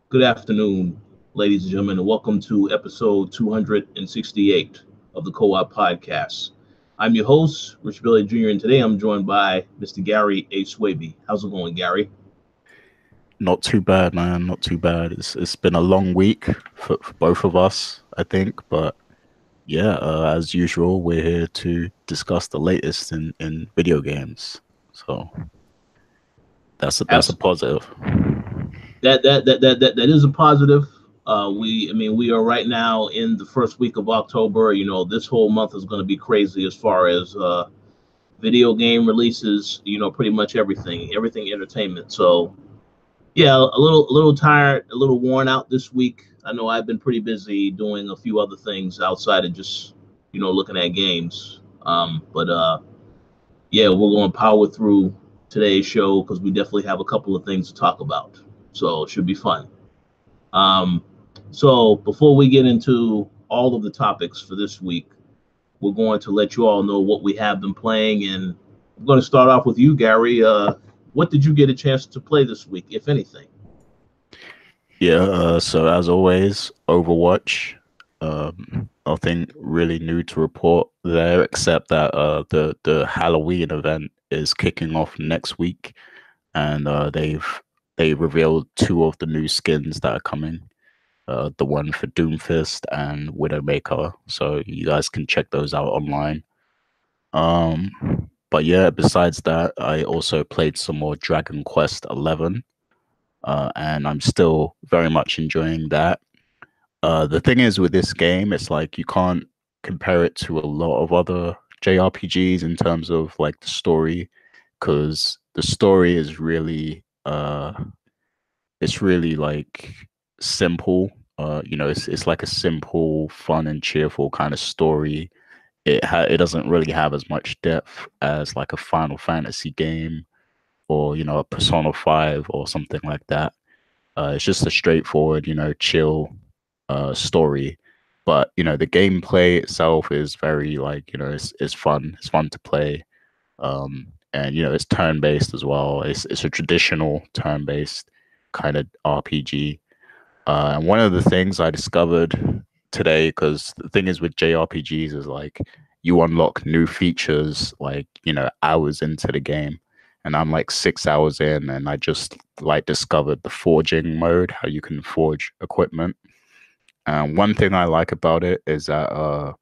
Good afternoon, ladies and gentlemen, and welcome to episode 268 of the Co-op Podcast. I'm your host, Rich Billy Jr., and today I'm joined by Mr. Gary A. Swaby. How's it going, Gary? Not too bad, man. Not too bad. It's been a long week for both of us, I think. But yeah, as usual, we're here to discuss the latest in video games. So that's a Abs- positive. that is a positive. We are right now in the first week of October. This whole month is going to be crazy as far as video game releases. Pretty much everything entertainment. So yeah, a little tired, a little worn out this week. I know I've been pretty busy doing a few other things outside of just looking at games. But yeah, we're going to power through today's show because we definitely have a couple of things to talk about. So it should be fun. Um, so before we get into all of the topics for this week, we're going to let you all know what we have been playing, and I'm going to start off with you, Gary. What did you get a chance to play this week, if anything? Yeah. So as always, Overwatch. Nothing really new to report there, except that the Halloween event is kicking off next week, and they revealed two of the new skins that are coming. The one for Doomfist and Widowmaker. So you guys can check those out online. But yeah, besides that, I also played some more Dragon Quest 11, and I'm still very much enjoying that. The thing is with this game, it's like you can't compare it to a lot of other JRPGs in terms of like the story, because the story is really like simple. It's like a simple, fun, and cheerful kind of story. It doesn't really have as much depth as like a Final Fantasy game or a Persona 5 or something like that. It's just a straightforward, chill story. But the gameplay itself is very like it's fun. It's fun to play. And it's turn based as well. It's a traditional turn based kind of RPG. And one of the things I discovered today, because the thing is with JRPGs is like you unlock new features like hours into the game, and I'm like 6 hours in, and I just like discovered the forging mode, how you can forge equipment. And one thing I like about it is that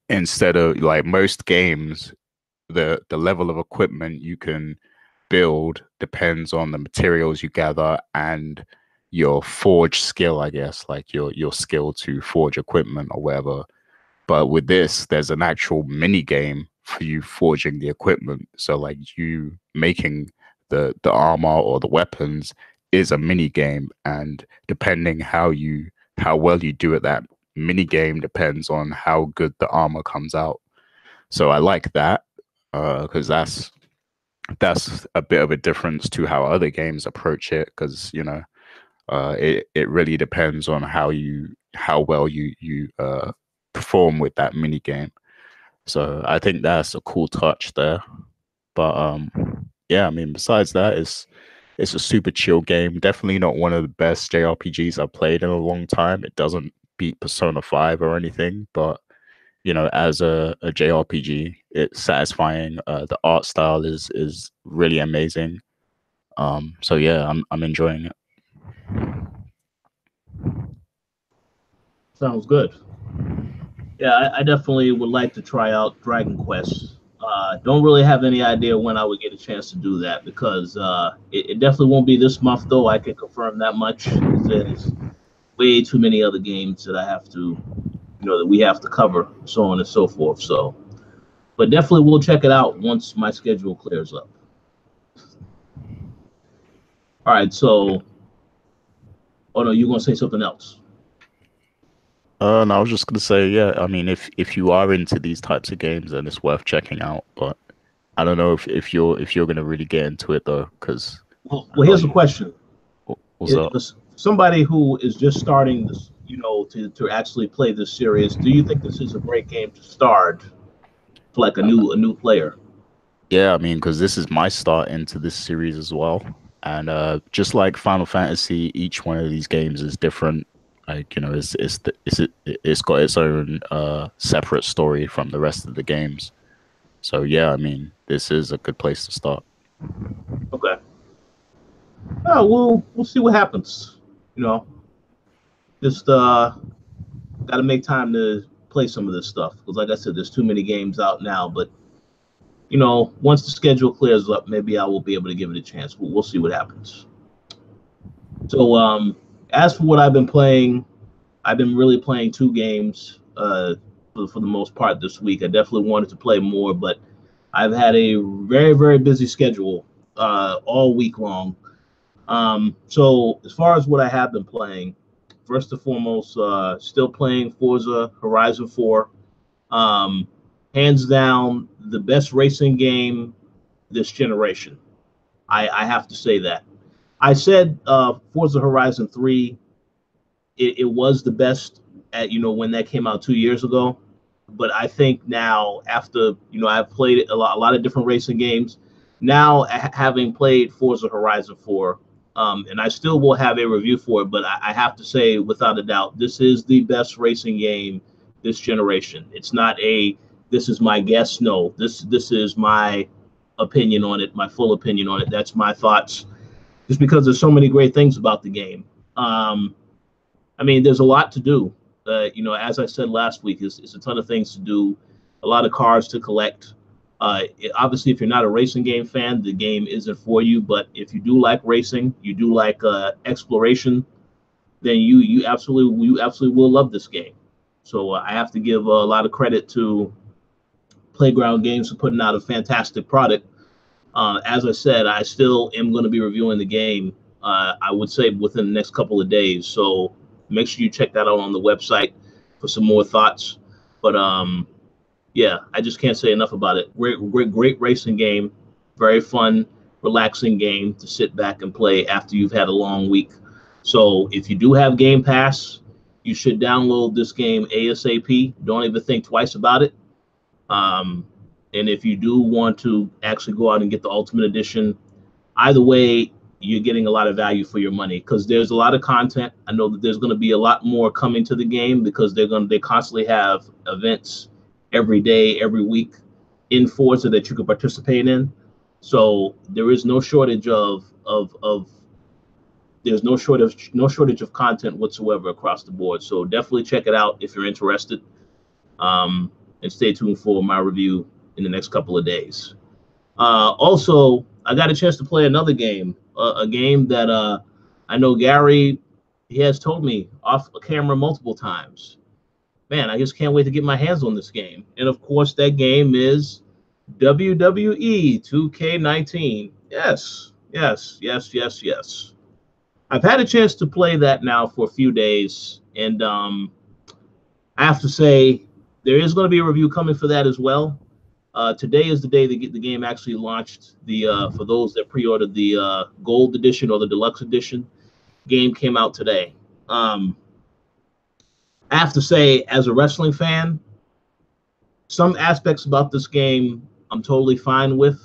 instead of like most games, the level of equipment you can build depends on the materials you gather and your forge skill, I guess, like your skill to forge equipment or whatever. But with this, there's an actual mini game for you forging the equipment. So like you making the armor or the weapons is a mini game, and depending how well you do at that mini game depends on how good the armor comes out. So I like that because that's a bit of a difference to how other games approach it, because it really depends on how well you perform with that mini game. So I think that's a cool touch there. But yeah, I mean, besides that, it's a super chill game. Definitely not one of the best JRPGs I've played in a long time. It doesn't beat Persona 5 or anything, but as a JRPG, it's satisfying. The art style is really amazing. So yeah, I'm enjoying it. Sounds good. Yeah, I definitely would like to try out Dragon Quest. Don't really have any idea when I would get a chance to do that because it definitely won't be this month, though. I can confirm that much. There's way too many other games that I have to, that we have to cover, so on and so forth. So, but definitely we'll check it out once my schedule clears up. All right. So, oh no, you're gonna say something else. And I was just gonna say, yeah, I mean, if you are into these types of games, then it's worth checking out. But I don't know if you're gonna really get into it though, because I Well, know here's the you. question: What's up? somebody who is just starting this, to actually play this series, do you think this is a great game to start for like a new player? Yeah, I mean, because this is my start into this series as well, And just like Final Fantasy, each one of these games is different. Like, you know, it's got its own separate story from the rest of the games. So yeah, I mean, this is a good place to start. Okay. Oh, we'll see what happens. You know, just got to make time to play some of this stuff because, like I said, there's too many games out now. But you know, once the schedule clears up, maybe I will be able to give it a chance. We'll see what happens. So, as for what I've been playing, I've been really playing two games for the most part this week. I definitely wanted to play more, but I've had a very, very busy schedule all week long. So as far as what I have been playing, first and foremost, still playing Forza Horizon 4. Um, Hands down, the best racing game this generation. I have to say that. I said Forza Horizon 3, it was the best at, you know, when that came out 2 years ago. But I think now, after, you know, I've played a lot of different racing games. Now, having played Forza Horizon 4, and I still will have a review for it, but I have to say, without a doubt, this is the best racing game this generation. It's not a, this is my guess. No, this is my opinion on it, my full opinion on it. That's my thoughts, just because there's so many great things about the game. I mean, there's a lot to do. You know, as I said last week, it's a ton of things to do, a lot of cars to collect. Obviously, if you're not a racing game fan, the game isn't for you. But if you do like racing, you do like exploration, then you absolutely will love this game. So I have to give a lot of credit to Playground Games for putting out a fantastic product. As I said, I still am going to be reviewing the game. I would say within the next couple of days. So make sure you check that out on the website for some more thoughts. But yeah, I just can't say enough about it. Great racing game, very fun, relaxing game to sit back and play after you've had a long week. So if you do have Game Pass, you should download this game ASAP. Don't even think twice about it. And if you do want to actually go out and get the Ultimate Edition, either way, you're getting a lot of value for your money because there's a lot of content. I know that there's going to be a lot more coming to the game because they constantly have events every day, every week in Forza that you can participate in. So there is no shortage of there's no shortage of content whatsoever across the board. So definitely check it out if you're interested. And stay tuned for my review in the next couple of days. Also, I got a chance to play another game, a game that I know Gary, he has told me off camera multiple times. Man, I just can't wait to get my hands on this game. And of course, that game is WWE 2K19. Yes. I've had a chance to play that now for a few days, and I have to say there is going to be a review coming for that as well. Today is the day that the game actually launched. For those that pre-ordered the Gold Edition or the Deluxe Edition, game came out today. I have to say, as a wrestling fan, some aspects about this game I'm totally fine with.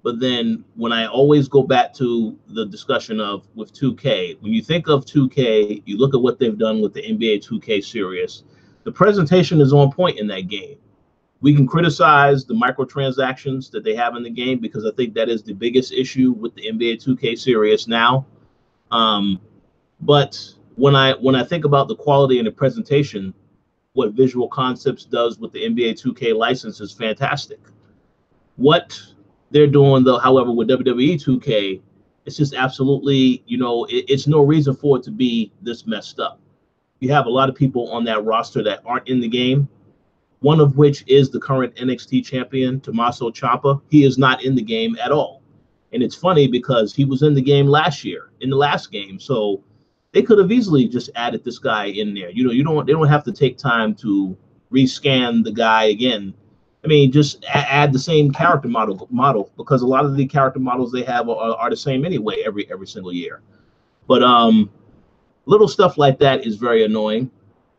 But then when I always go back to the discussion of with 2K, when you think of 2K, you look at what they've done with the NBA 2K series. The presentation is on point in that game. We can criticize the microtransactions that they have in the game because I think that is the biggest issue with the NBA 2K series now. But when I think about the quality and the presentation, what Visual Concepts does with the NBA 2K license is fantastic. What they're doing, though, however, with WWE 2K, it's just absolutely, you know, it's no reason for it to be this messed up. You have a lot of people on that roster that aren't in the game, one of which is the current NXT champion, Tommaso Ciampa. He is not in the game at all. And it's funny because he was in the game last year, in the last game. So they could have easily just added this guy in there. You know, they don't have to take time to rescan the guy again. I mean, just add the same character model because a lot of the character models they have are the same anyway every single year. But little stuff like that is very annoying.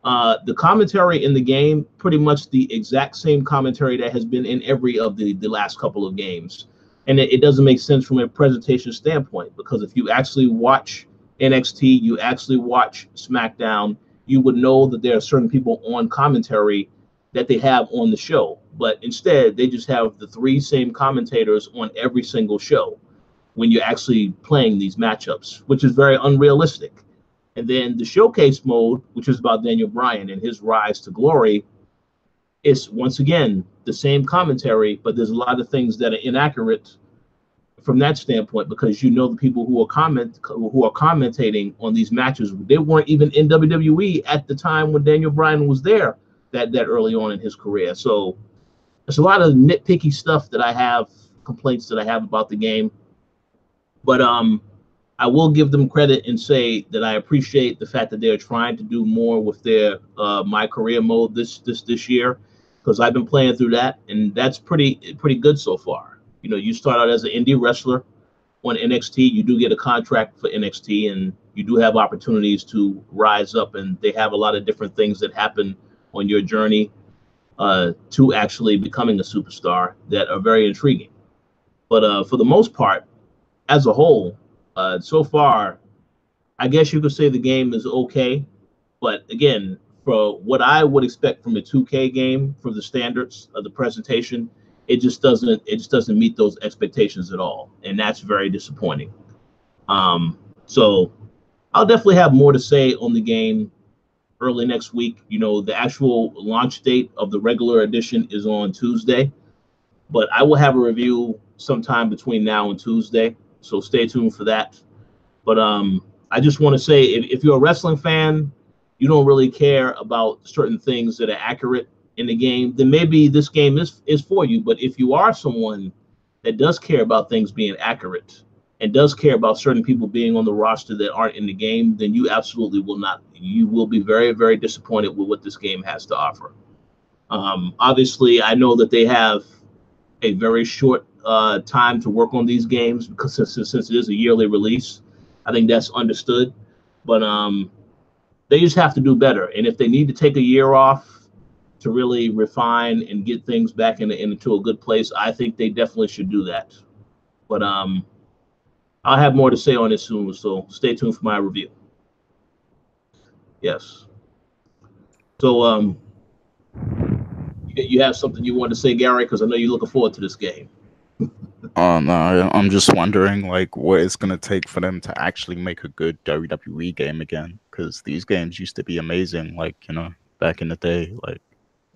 The commentary in the game, pretty much the exact same commentary that has been in every of the last couple of games. And it doesn't make sense from a presentation standpoint, because if you actually watch NXT, you actually watch SmackDown, you would know that there are certain people on commentary that they have on the show. But instead, they just have the three same commentators on every single show when you're actually playing these matchups, which is very unrealistic. And then the showcase mode, which is about Daniel Bryan and his rise to glory, is once again the same commentary, but there's a lot of things that are inaccurate from that standpoint, because you know the people who are commentating on these matches, they weren't even in WWE at the time when Daniel Bryan was there that early on in his career. So there's a lot of nitpicky stuff that I have, complaints that I have about the game. But I will give them credit and say that I appreciate the fact that they're trying to do more with their My Career mode this year, because I've been playing through that, and that's pretty good so far. You know, you start out as an indie wrestler on NXT, you do get a contract for NXT, and you do have opportunities to rise up, and they have a lot of different things that happen on your journey to actually becoming a superstar that are very intriguing. But for the most part, as a whole, so far, I guess you could say the game is okay. But again, for what I would expect from a 2K game, for the standards of the presentation, it just doesn't meet those expectations at all, and that's very disappointing. So I'll definitely have more to say on the game early next week. You know, the actual launch date of the regular edition is on Tuesday, but I will have a review sometime between now and Tuesday, so stay tuned for that. But I just want to say, if you're a wrestling fan, you don't really care about certain things that are accurate in the game, then maybe this game is for you. But if you are someone that does care about things being accurate and does care about certain people being on the roster that aren't in the game, then you absolutely will not. You will be very, very disappointed with what this game has to offer. Obviously, I know that they have a very short time to work on these games, because since it is a yearly release, I think that's understood. But they just have to do better. And if they need to take a year off to really refine and get things back into a good place, I think they definitely should do that. But I'll have more to say on this soon, so stay tuned for my review. Yes. So you have something you want to say, Gary? Because I know you're looking forward to this game. No, I'm just wondering, like, what it's gonna take for them to actually make a good WWE game again, because these games used to be amazing, like, you know, back in the day, like,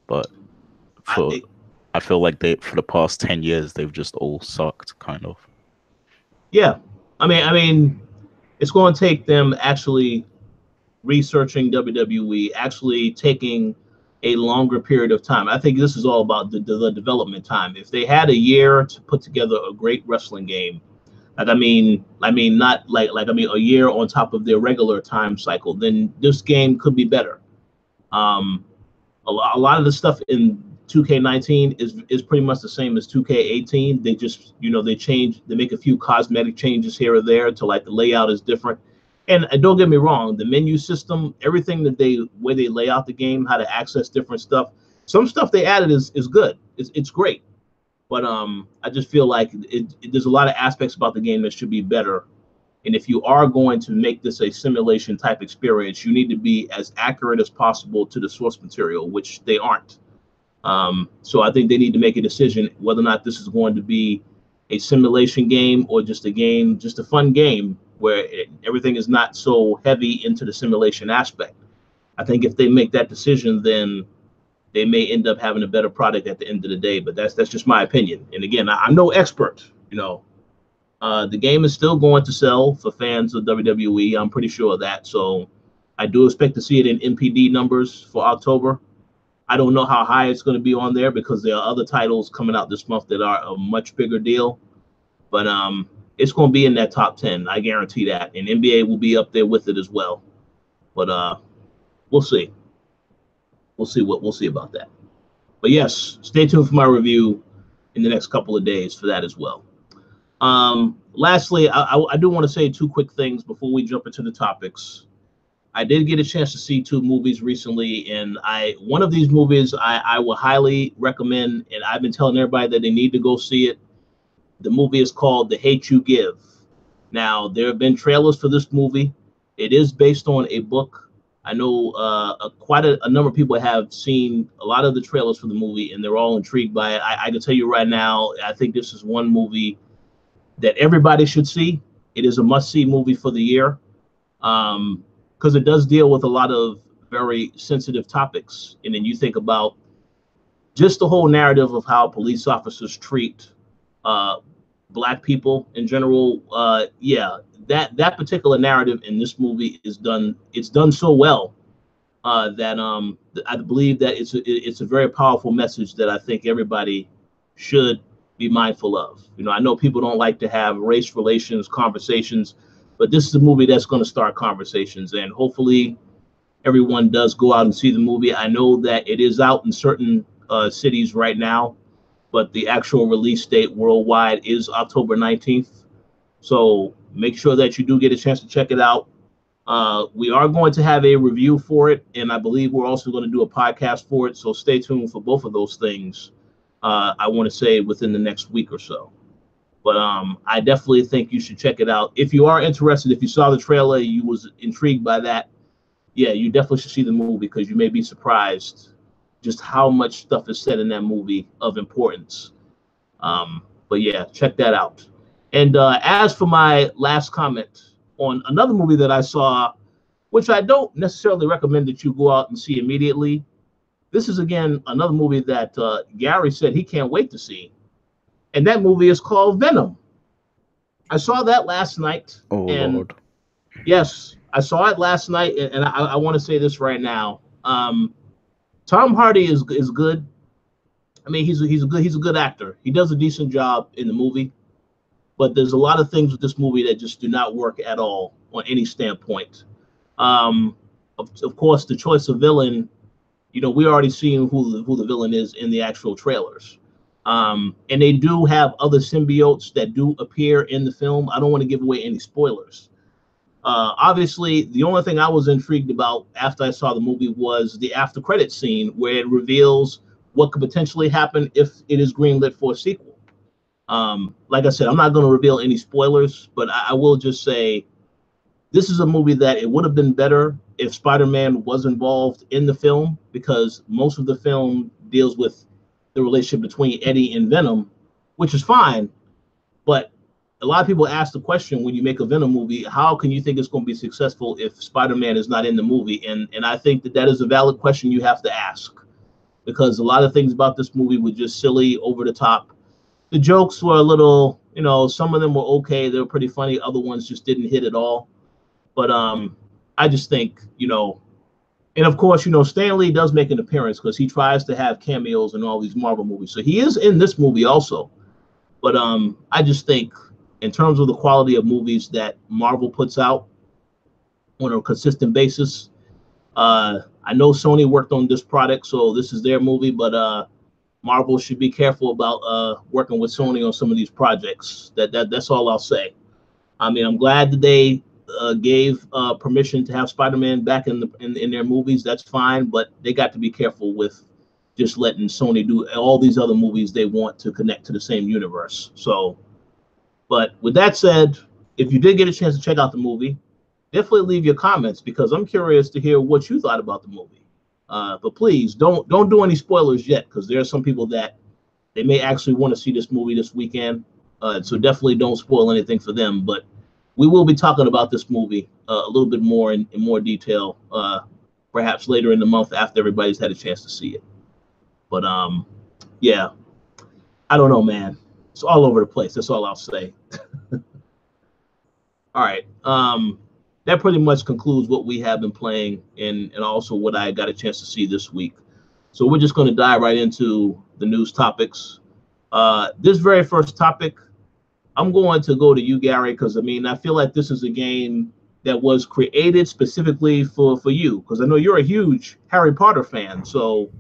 but I feel like for the past 10 years they've just all sucked, kind of. Yeah, I mean, it's going to take them actually researching WWE, actually taking a longer period of time. I think this is all about the development time. If they had a year to put together a great wrestling game, like I mean not a year on top of their regular time cycle, then this game could be better. A lot of the stuff in 2K19 is pretty much the same as 2K18. They just, you know, they make a few cosmetic changes here or there to, like, the layout is different. And don't get me wrong, the menu system, everything where they lay out the game, how to access different stuff, some stuff they added is good. It's great. But I just feel like there's a lot of aspects about the game that should be better. And if you are going to make this a simulation type experience, you need to be as accurate as possible to the source material, which they aren't. So I think they need to make a decision whether or not this is going to be a simulation game or just a fun game where everything is not so heavy into the simulation aspect. I think if they make that decision, then they may end up having a better product at the end of the day. But that's just my opinion. And again, I'm no expert. You know, the game is still going to sell for fans of WWE. I'm pretty sure of that. So I do expect to see it in NPD numbers for October. I don't know how high it's going to be on there, because there are other titles coming out this month that are a much bigger deal. But it's going to be in that top 10. I guarantee that. And NBA will be up there with it as well. But we'll see. We'll see about that. But yes, stay tuned for my review in the next couple of days for that as well. Lastly, I do want to say two quick things before we jump into the topics. I did get a chance to see two movies recently, and one of these movies I will highly recommend, and I've been telling everybody that they need to go see it. The movie is called The Hate You Give. Now, there have been trailers for this movie. It is based on a book. I know quite a number of people have seen a lot of the trailers for the movie, and they're all intrigued by it. I can tell you right now, I think this is one movie that everybody should see. It is a must-see movie for the year, because it does deal with a lot of very sensitive topics. And then you think about just the whole narrative of how police officers treat Black people in general. Yeah, that particular narrative in this movie is done. It's done so well that I believe that it's a very powerful message that I think everybody should be mindful of. You know, I know people don't like to have race relations conversations, but this is a movie that's going to start conversations, and hopefully everyone does go out and see the movie. I know that it is out in certain cities right now, but the actual release date worldwide is October 19th. So make sure that you do get a chance to check it out. We are going to have a review for it, and I believe we're also going to do a podcast for it. So stay tuned for both of those things. I want to say within the next week or so. But I definitely think you should check it out. If you are interested, if you saw the trailer, you was intrigued by that, yeah, you definitely should see the movie, because you may be surprised just how much stuff is said in that movie of importance. But yeah, check that out. And as for my last comment on another movie that I saw, which I don't necessarily recommend that you go out and see immediately. This is, again, another movie that Gary said he can't wait to see. And that movie is called Venom. I saw that last night. Oh, and Lord. Yes, I saw it last night, and I want to say this right now. Tom Hardy is good. I mean, he's a good actor. He does a decent job in the movie, but there's a lot of things with this movie that just do not work at all on any standpoint. Of course, the choice of villain, you know, we already seen who the villain is in the actual trailers. And they do have other symbiotes that do appear in the film. I don't want to give away any spoilers. Obviously, the only thing I was intrigued about after I saw the movie was the after credit scene, where it reveals what could potentially happen if it is greenlit for a sequel. Like I said, I'm not going to reveal any spoilers, but I will just say this is a movie that it would have been better if Spider-Man was involved in the film, because most of the film deals with the relationship between Eddie and Venom, which is fine. But a lot of people ask the question, when you make a Venom movie, how can you think it's going to be successful if Spider-Man is not in the movie? And I think that is a valid question you have to ask, because a lot of things about this movie were just silly, over the top. The jokes were a little, you know, some of them were okay. They were pretty funny. Other ones just didn't hit at all. But I just think, you know, and of course, you know, Stan Lee does make an appearance, because he tries to have cameos in all these Marvel movies. So he is in this movie also. But I just think, in terms of the quality of movies that Marvel puts out on a consistent basis, I know Sony worked on this product, so this is their movie, but Marvel should be careful about working with Sony on some of these projects. That's all I'll say. I mean, I'm glad that they gave permission to have Spider-Man back in their movies. That's fine, but they got to be careful with just letting Sony do all these other movies they want to connect to the same universe. So, but with that said, if you did get a chance to check out the movie, definitely leave your comments, because I'm curious to hear what you thought about the movie. But please don't do any spoilers yet, because there are some people that they may actually want to see this movie this weekend. So definitely don't spoil anything for them. But we will be talking about this movie a little bit more in more detail, perhaps later in the month after everybody's had a chance to see it. But yeah, I don't know, man. It's all over the place. That's all I'll say. All right. That pretty much concludes what we have been playing, and also what I got a chance to see this week. So we're just going to dive right into the news topics. This very first topic, I'm going to go to you, Gary, because I mean, I feel like this is a game that was created specifically for you, because I know you're a huge Harry Potter fan. So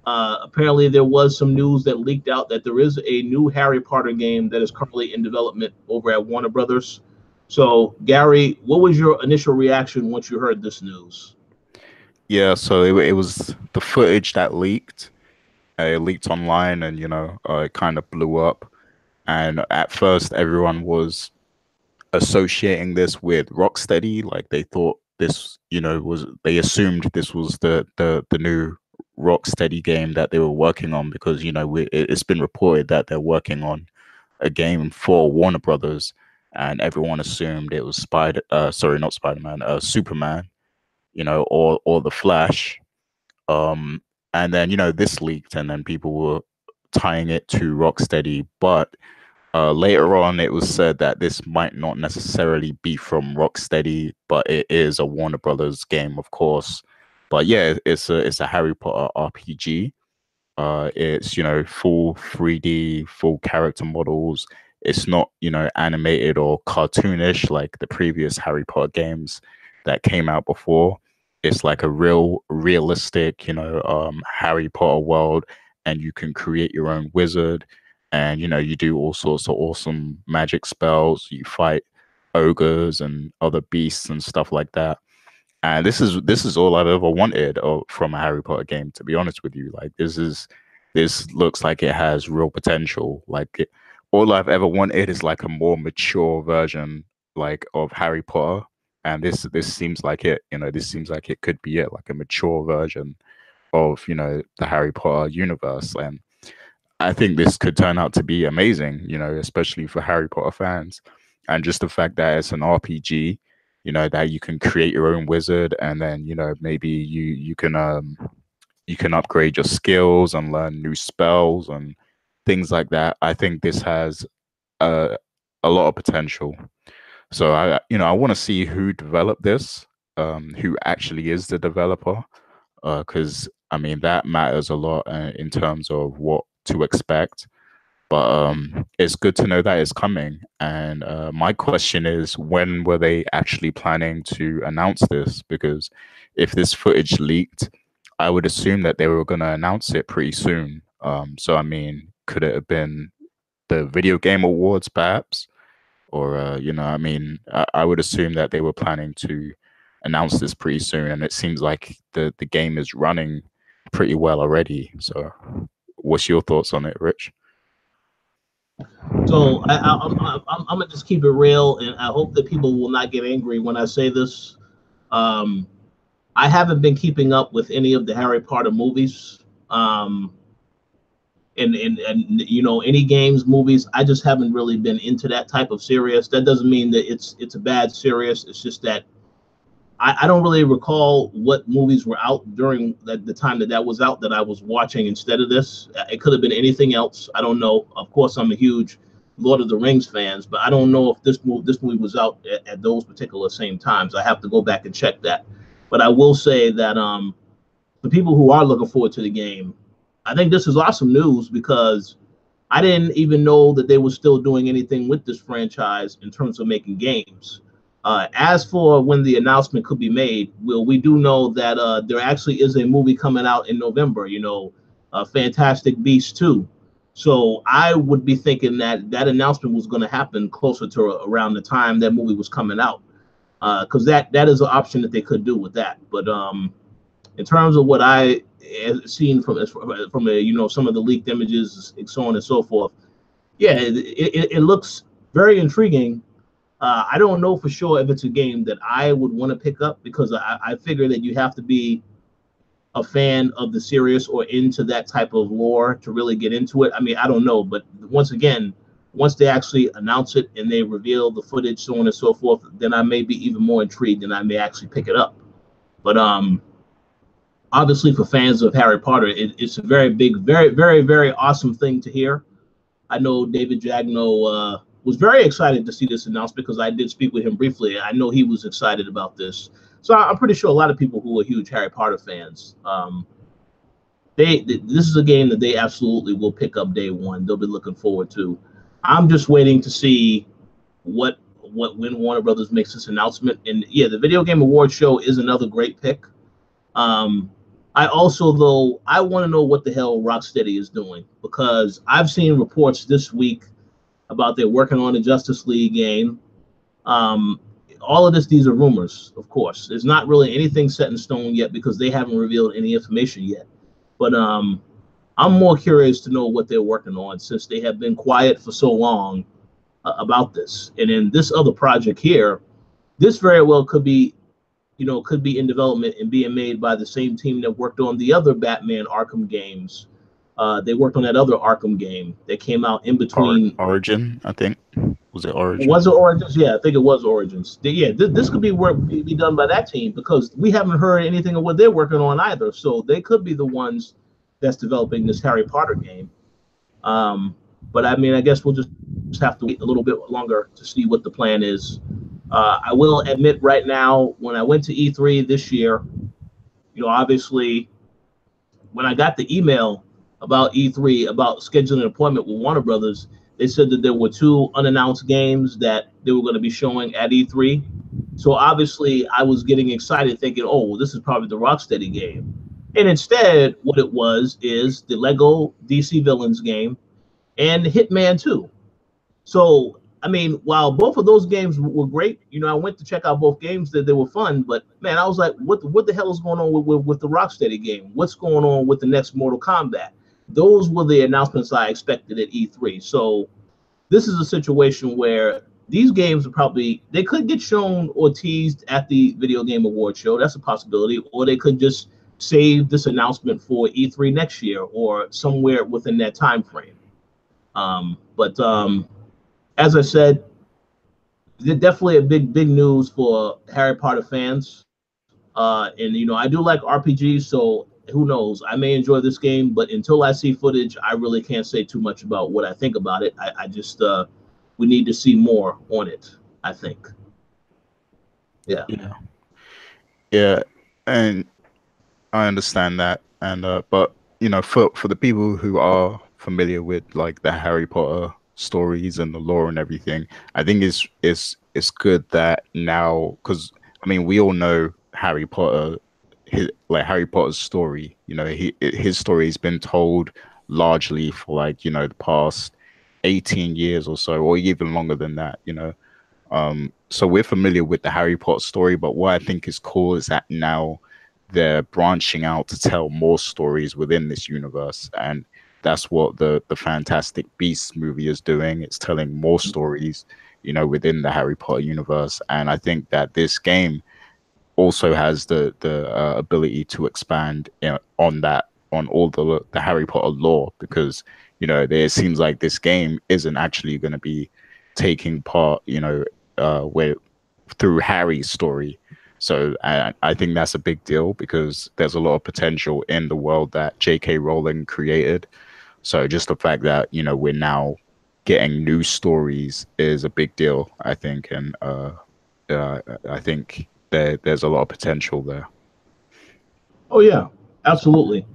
apparently there was some news that leaked out that there is a new Harry Potter game that is currently in development over at Warner Brothers. So, Gary, what was your initial reaction once you heard this news? Yeah, so it was the footage that leaked. It leaked online, and you know, it kind of blew up. And at first, everyone was associating this with Rocksteady. Like they thought this, they assumed this was the new Rocksteady game that they were working on because it's been reported that they're working on a game for Warner Brothers, and everyone assumed it was not Spider-Man, Superman, or the Flash. And then this leaked, and then people were tying it to Rocksteady, but later on, it was said that this might not necessarily be from Rocksteady, but it is a Warner Brothers game, of course. But yeah, it's a Harry Potter RPG. It's full 3D, full character models. It's not animated or cartoonish like the previous Harry Potter games that came out before. It's like a realistic Harry Potter world, and you can create your own wizard, and you do all sorts of awesome magic spells. You fight ogres and other beasts and stuff like that. And this is all I've ever wanted from a Harry Potter game, to be honest with you. Like this looks like it has real potential. All I've ever wanted is like a more mature version like of Harry Potter. And this seems like it, this seems like it could be it, like a mature version of, the Harry Potter universe. And I think this could turn out to be amazing, especially for Harry Potter fans. And just the fact that it's an RPG, that you can create your own wizard, and then, maybe you can upgrade your skills and learn new spells and things like that. I think this has a a lot of potential. So I want to see who developed this, who actually is the developer, because I mean that matters a lot in terms of what to expect. But it's good to know that it's coming. And my question is, when were they actually planning to announce this? Because if this footage leaked, I would assume that they were going to announce it pretty soon. So I mean, could it have been the Video Game Awards, perhaps? Or I mean, I would assume that they were planning to announce this pretty soon, and it seems like the game is running pretty well already. So, what's your thoughts on it, Rich? So I'm gonna just keep it real, and I hope that people will not get angry when I say this. Um, I haven't been keeping up with any of the Harry Potter movies, and any games, movies. I just haven't really been into that type of series. That doesn't mean that it's a bad series. It's just that I don't really recall what movies were out during the time that was out that I was watching instead of this. It could have been anything else. I don't know. Of course, I'm a huge Lord of the Rings fans, but I don't know if this movie was out at those particular same times. I have to go back and check that. But I will say that the people who are looking forward to the game, I think this is awesome news because I didn't even know that they were still doing anything with this franchise in terms of making games. As for when the announcement could be made, well, we do know that there actually is a movie coming out in November, Fantastic Beasts 2. So I would be thinking that that announcement was going to happen closer to around the time that movie was coming out, because that is an option that they could do with that. But in terms of what I have seen from some of the leaked images and so on and so forth, yeah, it looks very intriguing. I don't know for sure if it's a game that I would want to pick up because I figure that you have to be a fan of the series or into that type of lore to really get into it. I mean, I don't know, but once again, once they actually announce it and they reveal the footage, so on and so forth, then I may be even more intrigued and I may actually pick it up. But obviously, for fans of Harry Potter, it's a very big, very, very, very awesome thing to hear. I know David Jagno was very excited to see this announcement because I did speak with him briefly. I know he was excited about this. So I'm pretty sure a lot of people who are huge Harry Potter fans, this is a game that they absolutely will pick up day one. They'll be looking forward to. I'm just waiting to see what when Warner Brothers makes this announcement. And yeah, the Video Game Awards show is another great pick. I also, though, I want to know what the hell Rocksteady is doing because I've seen reports this week about they're working on a Justice League game. All of these are rumors, of course. There's not really anything set in stone yet because they haven't revealed any information yet. But I'm more curious to know what they're working on since they have been quiet for so long about this. And in this other project here, this very well could be, could be in development and being made by the same team that worked on the other Batman Arkham games. They worked on that other Arkham game that came out in between. Origin, I think. Was it Origin? Was it Origins? Yeah, I think it was Origins. Yeah, this could be done by that team because we haven't heard anything of what they're working on either. So they could be the ones that's developing this Harry Potter game. But I mean, I guess we'll just have to wait a little bit longer to see what the plan is. I will admit right now, when I went to E3 this year, obviously, when I got the email about E3, about scheduling an appointment with Warner Brothers, they said that there were 2 unannounced games that they were going to be showing at E3. So obviously, I was getting excited thinking, oh, well, this is probably the Rocksteady game. And instead, what it was is the Lego DC Villains game and Hitman 2. So, I mean, while both of those games were great, I went to check out both games, that they were fun, but man, I was like, what the hell is going on with the Rocksteady game? What's going on with the next Mortal Kombat? Those were the announcements I expected at E3. So this is a situation where these games they could get shown or teased at the Video Game Awards show. That's a possibility. Or they could just save this announcement for E3 next year or somewhere within that time frame. But as I said, definitely a big news for Harry Potter fans. And I do like RPGs, so who knows? I may enjoy this game, but until I see footage, I really can't say too much about what I think about it. I just we need to see more on it, I think. Yeah. Yeah, and I understand that, and but for the people who are familiar with like the Harry Potter stories and the lore and everything, I think it's good that now, because I mean we all know Harry Potter, Harry Potter's story. His story has been told largely for like the past 18 years or so, or even longer than that. So we're familiar with the Harry Potter story, but what I think is cool is that now they're branching out to tell more stories within this universe, and that's what the Fantastic Beasts movie is doing. It's telling more stories, within the Harry Potter universe, and I think that this game also has the ability to expand on all the Harry Potter lore, because it seems like this game isn't actually going to be taking part where through Harry's story. So I think that's a big deal because there's a lot of potential in the world that J.K. Rowling created. So just the fact that we're now getting new stories is a big deal, I think, and I think there's a lot of potential there. Oh yeah, absolutely.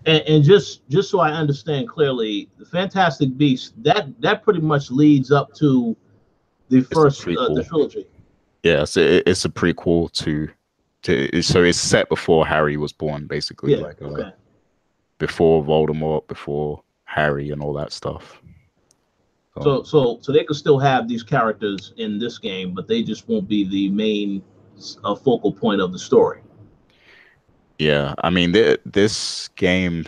And just so I understand clearly, the Fantastic Beasts that pretty much leads up to the first the trilogy. Yeah, so it's a prequel to so it's set before Harry was born, basically. Yeah, okay. Before Voldemort, before Harry, and all that stuff. So they could still have these characters in this game, but they just won't be the main focal point of the story. Yeah, I mean, this game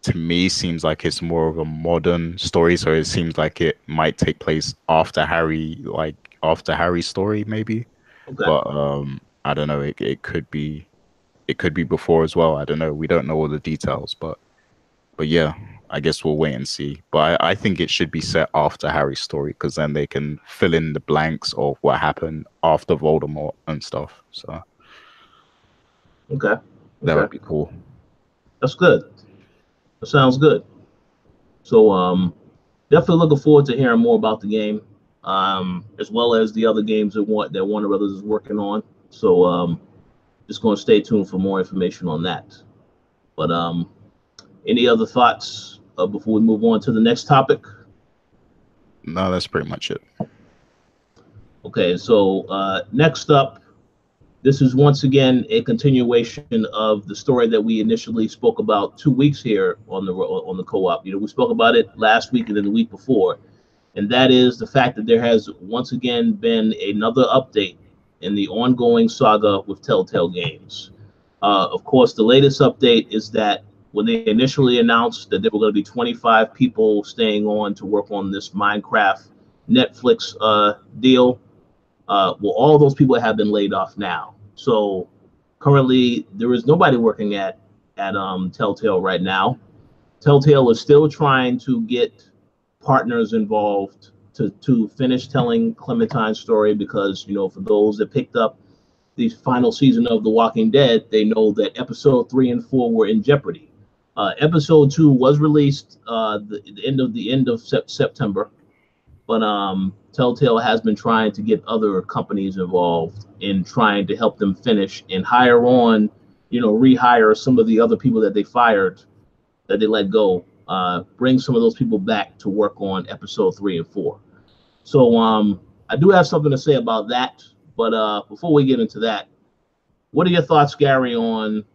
to me seems like it's more of a modern story, so it seems like it might take place after Harry's story, maybe. Okay. But I don't know. It could be before as well. I don't know. We don't know all the details, but yeah, I guess we'll wait and see. But I think it should be set after Harry's story, because then they can fill in the blanks of what happened after Voldemort and stuff. So okay. That would be cool. That's good. That sounds good. So definitely looking forward to hearing more about the game, as well as the other games that Warner Brothers is working on. So just going to stay tuned for more information on that. But any other thoughts before we move on to the next topic? No, that's pretty much it. Okay, so next up, this is once again a continuation of the story that we initially spoke about 2 weeks here on the co-op. We spoke about it last week and then the week before, and that is the fact that there has once again been another update in the ongoing saga with Telltale Games. Of course, the latest update is that when they initially announced that there were going to be 25 people staying on to work on this Minecraft Netflix deal, well, all those people have been laid off now. So currently, there is nobody working at Telltale right now. Telltale is still trying to get partners involved to finish telling Clementine's story, because, you know, for those that picked up the final season of The Walking Dead, they know that episode 3 and 4 were in jeopardy. Episode 2 was released the end of September, but Telltale has been trying to get other companies involved in trying to help them finish and hire on, you know, rehire some of the other people that they fired, that they let go, bring some of those people back to work on episode 3 and 4. So I do have something to say about that, but before we get into that, what are your thoughts, Gary, on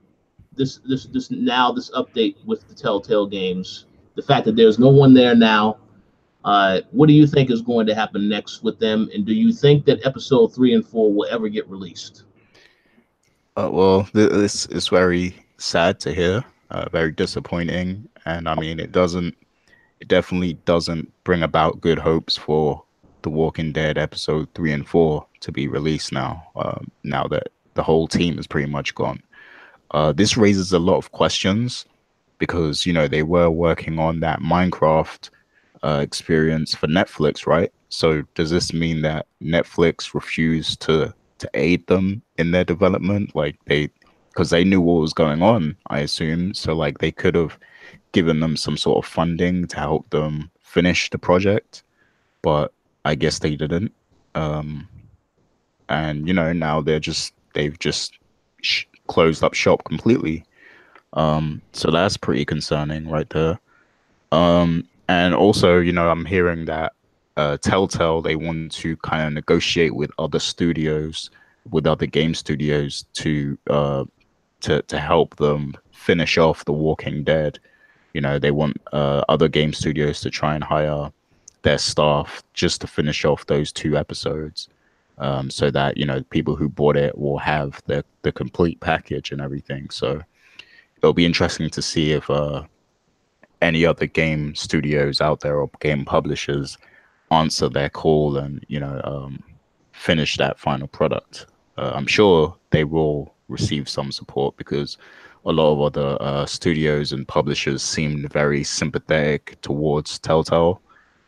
this update with the Telltale games? The fact that there's no one there now. What do you think is going to happen next with them, and do you think that episode 3 and 4 will ever get released? Well, this is very sad to hear, very disappointing, and I mean, it definitely doesn't bring about good hopes for The Walking Dead episode 3 and 4 to be released now. Now that the whole team is pretty much gone, this raises a lot of questions, because, you know, they were working on that Minecraft experience for Netflix, right? So does this mean that Netflix refused to aid them in their development? Like, because they knew what was going on, I assume. So like, they could have given them some sort of funding to help them finish the project, but I guess they didn't. And you know, now they've just closed up shop completely. So that's pretty concerning right there. And also, you know, I'm hearing that Telltale, they want to kind of negotiate with other studios, with other game studios, to help them finish off The Walking Dead. You know, they want other game studios to try and hire their staff just to finish off those 2 episodes, so that, you know, people who bought it will have the complete package and everything. So it'll be interesting to see if any other game studios out there or game publishers answer their call and, you know, finish that final product. I'm sure they will receive some support, because a lot of other studios and publishers seemed very sympathetic towards Telltale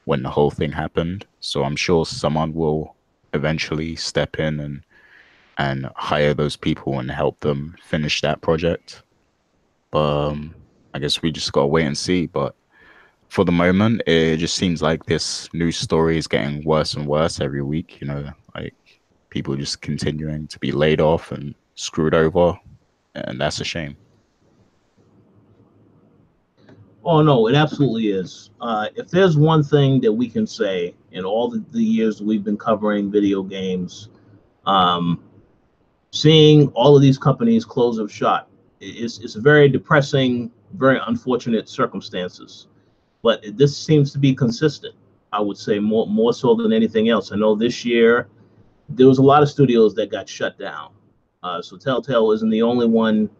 when the whole thing happened. So I'm sure someone will eventually step in and hire those people and help them finish that project. But I guess we just gotta wait and see. But for the moment, it just seems like this news story is getting worse and worse every week. You know, like, people just continuing to be laid off and screwed over, and that's a shame. Oh no, it absolutely is. If there's one thing that we can say in all the years we've been covering video games, seeing all of these companies close up shop, it's a very depressing, very unfortunate circumstances. But this seems to be consistent, I would say, more so than anything else. I know this year there was a lot of studios that got shut down. So Telltale isn't the only one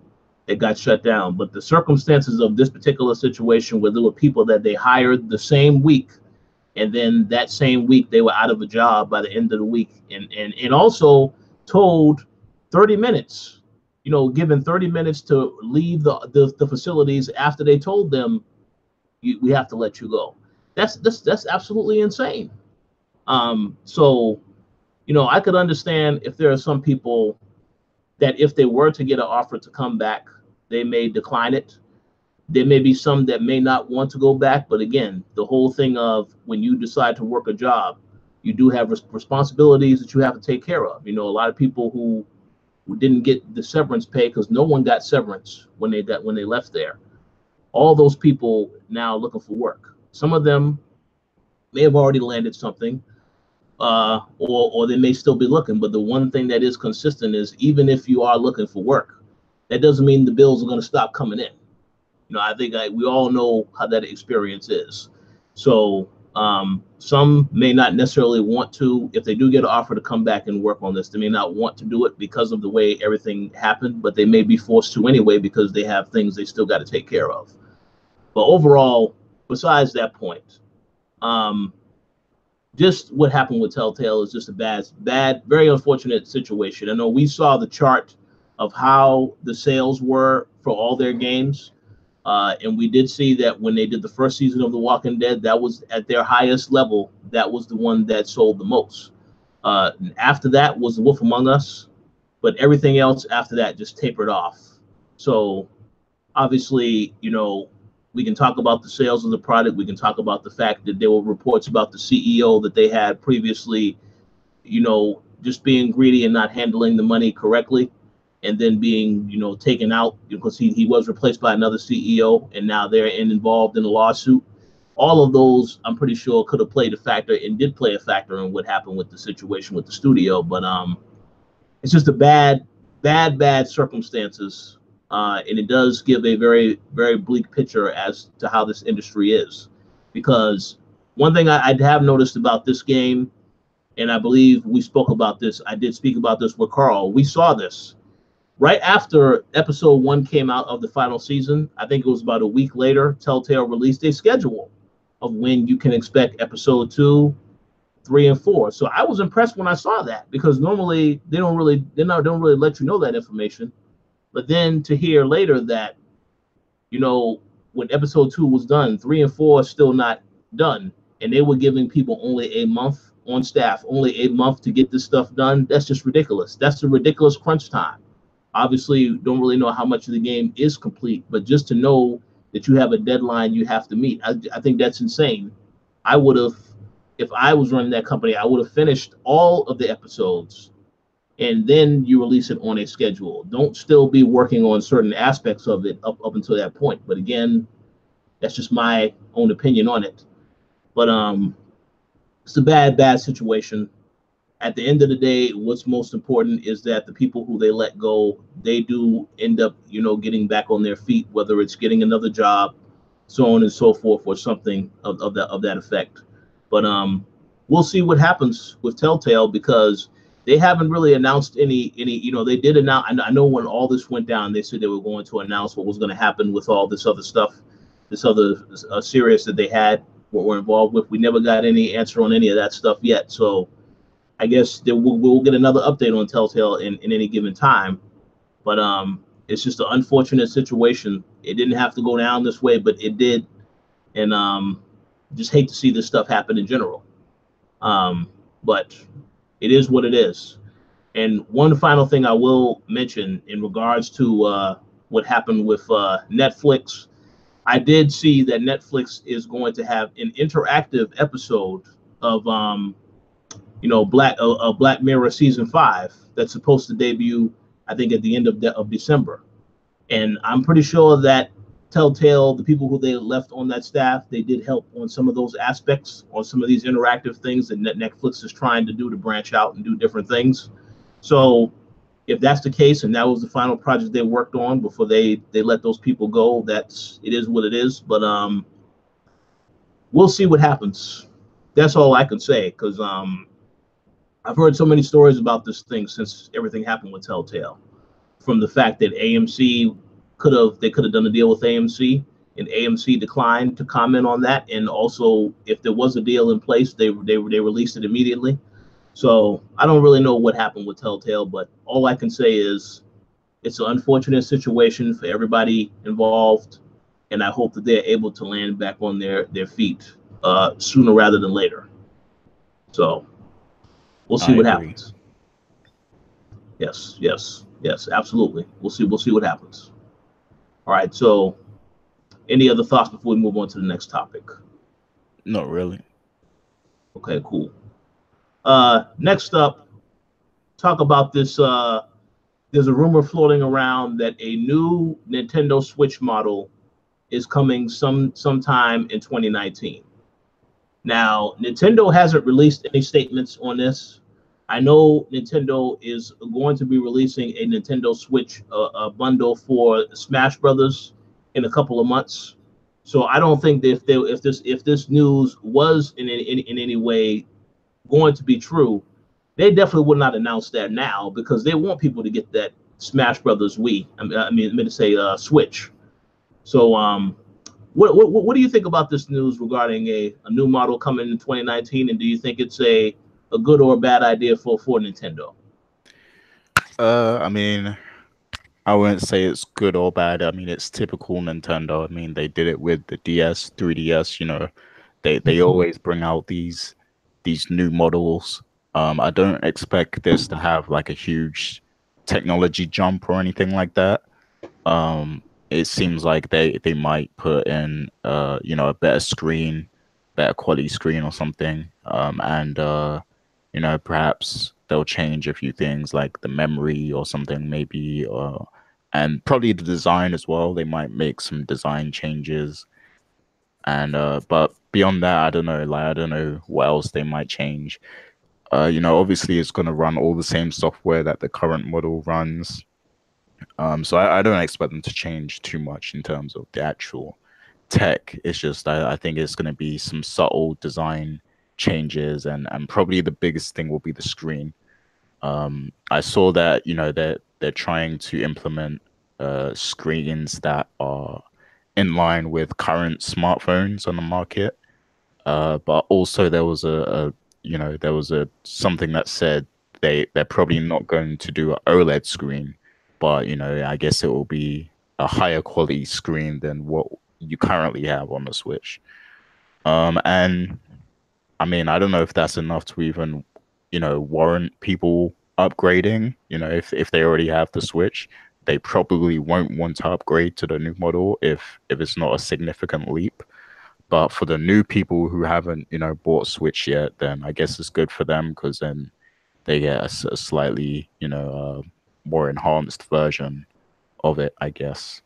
that got shut down. But the circumstances of this particular situation, where there were people that they hired the same week, and then that same week they were out of a job by the end of the week, and also told 30 minutes, you know, given 30 minutes to leave the facilities after they told them, we have to let you go. That's absolutely insane. So, you know, I could understand if there are some people that if they were to get an offer to come back, they may decline it. There may be some that may not want to go back. But again, the whole thing of when you decide to work a job, you do have responsibilities that you have to take care of. You know, a lot of people who didn't get the severance pay, because no one got severance when they left there. All those people now looking for work. Some of them may have already landed something, or they may still be looking. But the one thing that is consistent is, even if you are looking for work, that doesn't mean the bills are going to stop coming in. You know, I think we all know how that experience is. So Some may not necessarily want to, if they do get an offer to come back and work on this, they may not want to do it because of the way everything happened, but they may be forced to anyway because they have things they still got to take care of. But overall, besides that point, just what happened with Telltale is just a bad, very unfortunate situation. I know we saw the chart of how the sales were for all their games. And we did see that when they did the first season of The Walking Dead, that was at their highest level. That was the one that sold the most. After that was The Wolf Among Us, but everything else after that just tapered off. So obviously, you know, we can talk about the sales of the product. We can talk about the fact that there were reports about the CEO that they had previously, you know, just being greedy and not handling the money correctly, and then being, you know, taken out because he was replaced by another CEO, and now they're involved in a lawsuit. All of those, I'm pretty sure, could have played a factor and did play a factor in what happened with the situation with the studio. But it's just a bad circumstances, and it does give a very, very bleak picture as to how this industry is. Because one thing I have noticed about this game, and I believe we spoke about this, I did speak about this with Carl, we saw this right after episode 1 came out of the final season. I think it was about a week later, Telltale released a schedule of when you can expect episode 2, 3, and 4. So I was impressed when I saw that, because normally they don't really let you know that information. But then to hear later that, you know, when episode 2 was done, 3 and 4 are still not done, and they were giving people only a month on staff, only a month to get this stuff done. That's just ridiculous. That's a ridiculous crunch time. Obviously, you don't really know how much of the game is complete, but just to know that you have a deadline you have to meet, I think that's insane. I would have, if I was running that company, I would have finished all of the episodes, and then you release it on a schedule. Don't still be working on certain aspects of it up until that point. But again, that's just my own opinion on it. But it's a bad situation. At the end of the day, what's most important is that the people who they let go, they do end up, you know, getting back on their feet, whether it's getting another job, so on and so forth, or something of that effect. But we'll see what happens with Telltale, because they haven't really announced any, you know, they did announce, I know when all this went down, they said they were going to announce what was going to happen with all this other stuff, this other series that they had, what we're involved with. We never got any answer on any of that stuff yet. So I guess we'll get another update on Telltale in any given time. But it's just an unfortunate situation. It didn't have to go down this way, but it did. And just hate to see this stuff happen in general. But it is what it is. And one final thing I will mention in regards to what happened with Netflix, I did see that Netflix is going to have an interactive episode of you know, Black Mirror season 5 that's supposed to debut, I think, at the end of December. And I'm pretty sure that Telltale, the people who they left on that staff, they did help on some of those aspects, on some of these interactive things that Netflix is trying to do to branch out and do different things. So if that's the case, and that was the final project they worked on before they let those people go, it is what it is. But we'll see what happens. That's all I can say, because I've heard so many stories about this thing since everything happened with Telltale. From the fact that AMC could have done a deal with AMC, and AMC declined to comment on that. And also, if there was a deal in place, they released it immediately. So I don't really know what happened with Telltale, but all I can say is it's an unfortunate situation for everybody involved, and I hope that they're able to land back on their feet sooner rather than later. So we'll see what happens. Yes, absolutely. We'll see what happens. All right. So, any other thoughts before we move on to the next topic? Not really. Okay, cool. Next up, talk about this. There's a rumor floating around that a new Nintendo Switch model is coming sometime in 2019. Now, Nintendo hasn't released any statements on this. I know Nintendo is going to be releasing a Nintendo Switch bundle for Smash Brothers in a couple of months. So I don't think that if this news was in any way going to be true, they definitely would not announce that now because they want people to get that Smash Brothers Wii. I mean to say Switch. So what do you think about this news regarding a new model coming in 2019? And do you think it's a good or a bad idea for Nintendo? I mean, I wouldn't say it's good or bad. I mean, it's typical Nintendo. I mean, they did it with the DS, 3DS, you know. They always bring out these new models. I don't expect this to have like a huge technology jump or anything like that. It seems like they might put in you know, a better screen, better quality screen or something. And you know, perhaps they'll change a few things like the memory or something maybe, and probably the design as well. They might make some design changes. And but beyond that, I don't know, like I don't know what else they might change. You know, obviously it's gonna run all the same software that the current model runs. So I don't expect them to change too much in terms of the actual tech. It's just I think it's going to be some subtle design changes, and probably the biggest thing will be the screen. I saw that, you know, they're trying to implement screens that are in line with current smartphones on the market. But also there was a you know, there was a something that said they're probably not going to do an OLED screen, but you know, I guess it will be a higher quality screen than what you currently have on the Switch. And I mean, I don't know if that's enough to even, you know, warrant people upgrading. You know, if they already have the Switch, they probably won't want to upgrade to the new model if it's not a significant leap. But for the new people who haven't, you know, bought Switch yet, then I guess it's good for them because then they get a slightly, you know, more enhanced version of it, I guess.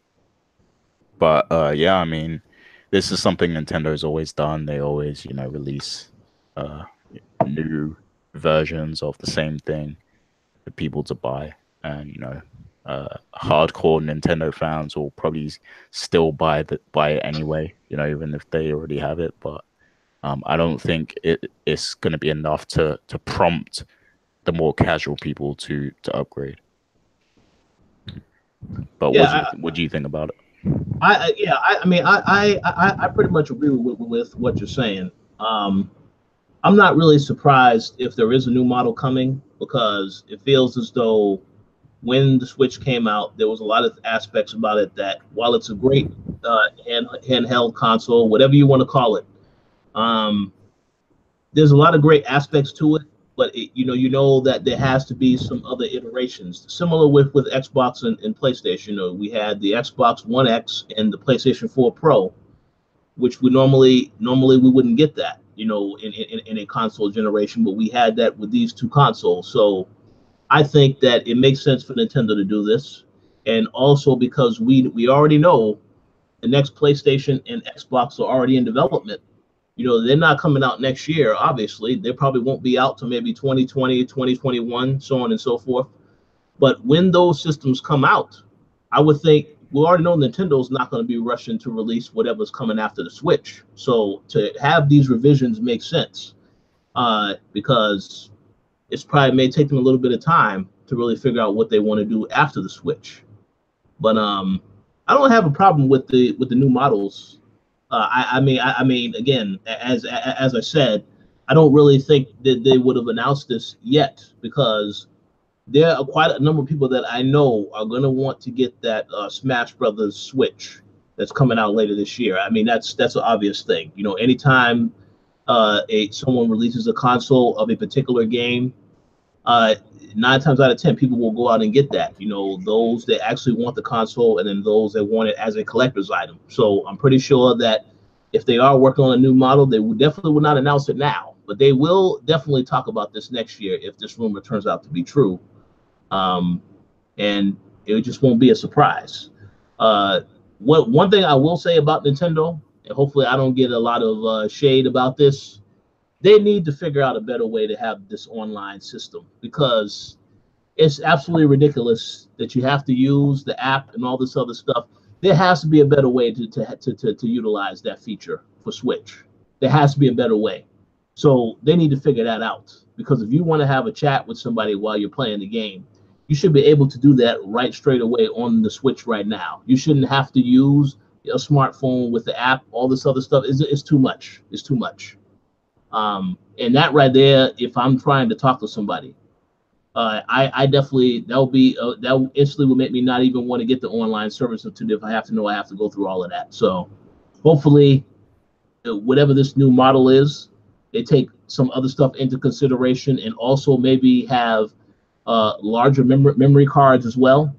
But yeah, I mean, this is something Nintendo's always done. They always, you know, release uh, new versions of the same thing for people to buy, and you know, hardcore Nintendo fans will probably still buy it anyway. You know, even if they already have it, but I don't think it's going to be enough to prompt the more casual people to upgrade. But Yeah, what do you think about it? yeah, I mean, I pretty much agree with what you're saying. Um, I'm not really surprised if there is a new model coming because it feels as though when the Switch came out, there was a lot of aspects about it that, while it's a great handheld console, whatever you want to call it, um, there's a lot of great aspects to it. But you know that there has to be some other iterations, similar with Xbox and PlayStation. You know, we had the Xbox One X and the PlayStation 4 Pro, which we normally we wouldn't get that, you know, in a console generation, but we had that with these two consoles. So I think that it makes sense for Nintendo to do this, and also because we already know the next PlayStation and Xbox are already in development. You know, they're not coming out next year, obviously. They probably won't be out till maybe 2020, 2021, so on and so forth. But when those systems come out, I would think we already know Nintendo's not going to be rushing to release whatever's coming after the Switch. So to have these revisions make sense, because it's probably may take them a little bit of time to really figure out what they want to do after the Switch. But I don't have a problem with the new models. I mean, again, as I said, I don't really think that they would have announced this yet because there are quite a number of people that I know are going to want to get that Smash Brothers Switch that's coming out later this year. I mean, that's an obvious thing. You know, anytime a someone releases a console of a particular game, uh, 9 times out of 10, people will go out and get that. You know, those that actually want the console, and then those that want it as a collector's item. So I'm pretty sure that if they are working on a new model, they would definitely would not announce it now, but they will definitely talk about this next year if this rumor turns out to be true. Um, and it just won't be a surprise. Uh, what one thing I will say about Nintendo, and hopefully I don't get a lot of shade about this, they need to figure out a better way to have this online system because it's absolutely ridiculous that you have to use the app and all this other stuff. there has to be a better way to utilize that feature for Switch. There has to be a better way. So they need to figure that out, because if you want to have a chat with somebody while you're playing the game, you should be able to do that right straight away on the Switch right now. You shouldn't have to use a smartphone with the app. All this other stuff is too much. It's too much. And that right there, if I'm trying to talk to somebody, I definitely that instantly will make me not even want to get the online service if I have to know I have to go through all of that. So hopefully, whatever this new model is, they take some other stuff into consideration, and also maybe have larger memory cards as well.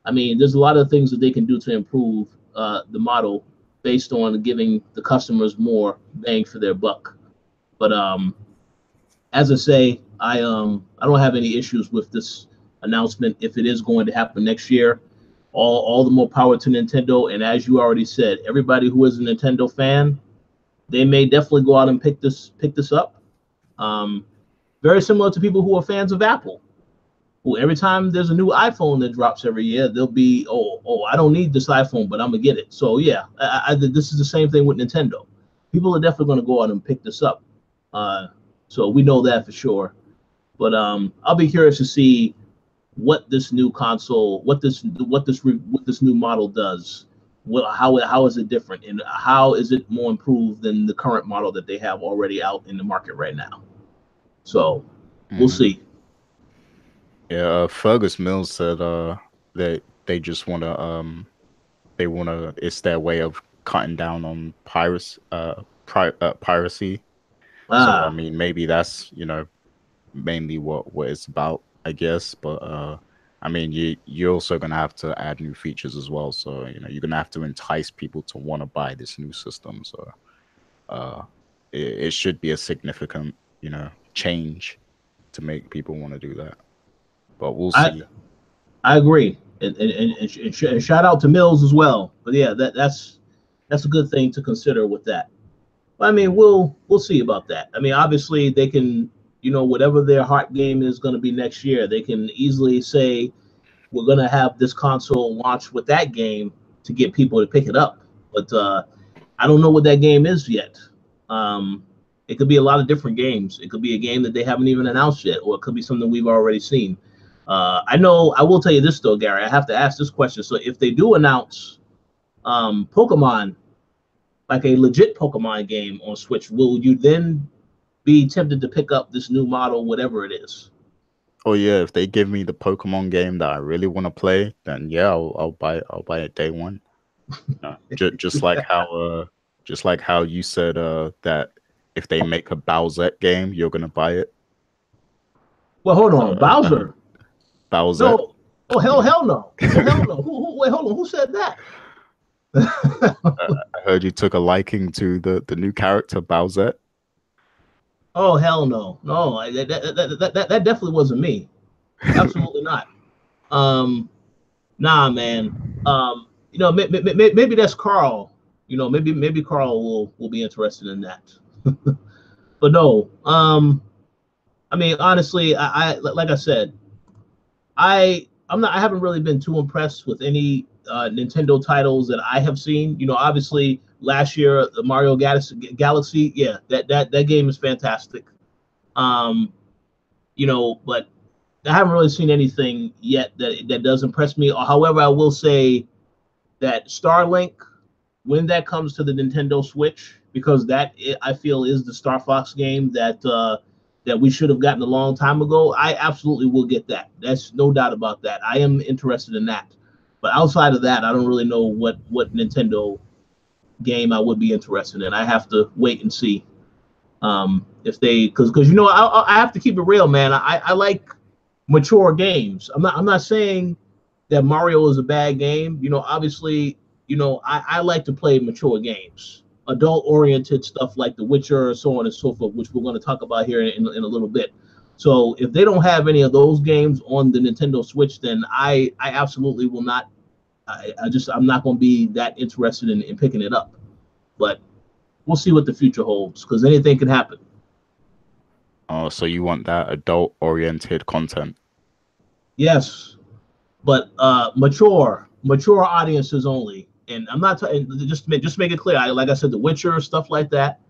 I mean, there's a lot of things that they can do to improve the model based on giving the customers more bang for their buck. But as I say, I don't have any issues with this announcement if it is going to happen next year. All the more power to Nintendo. And as you already said, everybody who is a Nintendo fan, they may definitely go out and pick this up. Very similar to people who are fans of Apple, who every time there's a new iPhone that drops every year, they'll be, oh, I don't need this iPhone, but I'm gonna get it. So yeah, this is the same thing with Nintendo. People are definitely going to go out and pick this up. So we know that for sure. But I'll be curious to see what this new console, what this new model does. How is it different, and how is it more improved than the current model that they have already out in the market right now? So we'll see. Yeah, Fergus Mills said that they just it's their way of cutting down on piracy. So I mean, maybe that's mainly what it's about, I guess. But I mean, you're also gonna have to add new features as well. So you're gonna have to entice people to want to buy this new system. So it should be a significant change to make people want to do that. But we'll see. I agree, and shout out to Mills as well. But yeah, that's a good thing to consider with that. I mean, we'll see about that. I mean, obviously they can, whatever their heart game is going to be next year, they can easily say we're going to have this console launch with that game to get people to pick it up. But I don't know what that game is yet. It could be a lot of different games. It could be a game that they haven't even announced yet, or it could be something we've already seen. I will tell you this though, Gary. I have to ask this question. So if they do announce Pokemon, like a legit Pokemon game on Switch, will you then be tempted to pick up this new model, whatever it is? Oh yeah, if they give me the Pokemon game that I really want to play, then yeah, I'll buy it day one. Just like how you said that if they make a Bowsette game, you're gonna buy it. Well, hold on, Bowser. Bowsette. No. Oh hell no! Hell no! Wait, hold on. Who said that? I heard you took a liking to the new character Bowsette. Oh hell no! No, that definitely wasn't me. Absolutely not. Nah, man. Maybe that's Carl. Maybe Carl will be interested in that. But no. I mean, honestly, I like I said, I haven't really been too impressed with any Nintendo titles that I have seen. Obviously last year the Mario Galaxy, yeah, that game is fantastic. But I haven't really seen anything yet that does impress me. However, I will say that Starlink, when that comes to the Nintendo Switch, because I feel is the Star Fox game that we should have gotten a long time ago, I absolutely will get that. That's no doubt about that. I am interested in that. But outside of that, I don't really know what Nintendo game I would be interested in. I have to wait and see if they, because I have to keep it real, man. I like mature games. I'm not saying that Mario is a bad game. Obviously, I like to play mature games, adult-oriented stuff like The Witcher, so on and so forth, which we're going to talk about here in a little bit. So if they don't have any of those games on the Nintendo Switch, then I absolutely will not. I'm not going to be that interested in picking it up. But we'll see what the future holds, because anything can happen. Oh, so you want that adult-oriented content? Yes, but mature audiences only. And I'm not just make it clear. Like I said, The Witcher, stuff like that.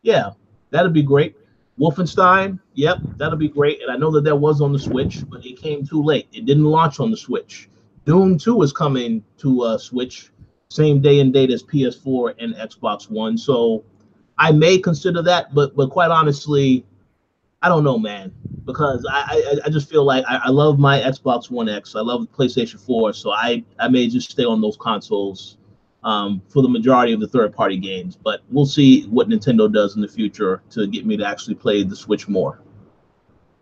Yeah, that'd be great. Wolfenstein, yep, that'll be great. And I know that was on the Switch, but it came too late. It didn't launch on the Switch. Doom 2 is coming to Switch, same day and date as PS4 and Xbox One. So I may consider that, but quite honestly, I don't know, man, because I just feel like I love my Xbox One X. I love the PlayStation 4, so I may just stay on those consoles for the majority of the third-party games. But we'll see what Nintendo does in the future to get me to actually play the Switch more.